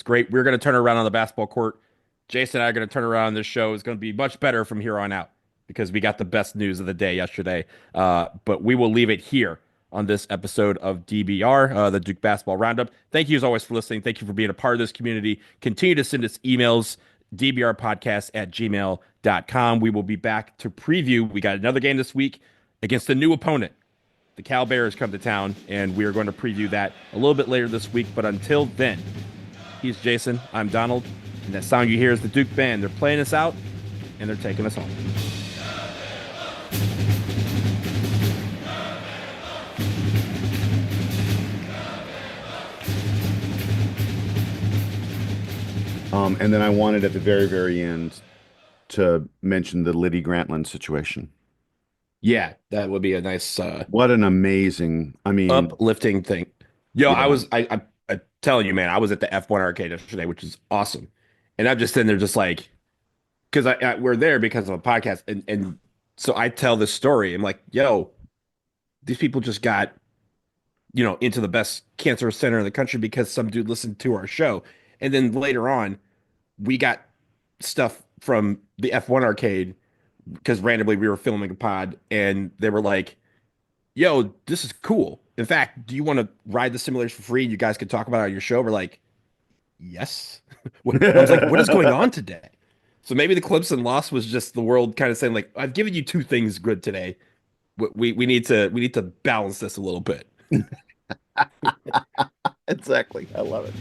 great. We're going to turn around on the basketball court. Jason and I are going to turn around this show. It's going to be much better from here on out because we got the best news of the day yesterday. But we will leave it here on this episode of DBR, the Duke Basketball Roundup. Thank you as always for listening. Thank you for being a part of this community. Continue to send us emails, dbrpodcast@gmail.com. We will be back to preview. We got another game this week against a new opponent. The Cal Bears come to town, and we are going to preview that a little bit later this week. But until then, he's Jason, I'm Donald, and that sound you hear is the Duke Band. They're playing us out, and they're taking us home. And then I wanted at the very, very end to mention the Liddy Grantland situation. Yeah, that would be a nice what an amazing, uplifting thing. Yo, Yeah. I'm telling you, man, I was at the F1 arcade yesterday, which is awesome. And I'm just sitting there just like, because we're there because of a podcast. And so I tell this story. I'm like, yo, these people just got, into the best cancer center in the country because some dude listened to our show. And then later on, we got stuff from the F1 arcade because randomly we were filming a pod and they were like, yo, this is cool. In fact, do you want to ride the simulators for free? You guys could talk about it on your show. We're like, yes. I was like, what is going on today? So maybe the Clemson loss was just the world kind of saying like, I've given you two things good today. We need to balance this a little bit. Exactly. I love it.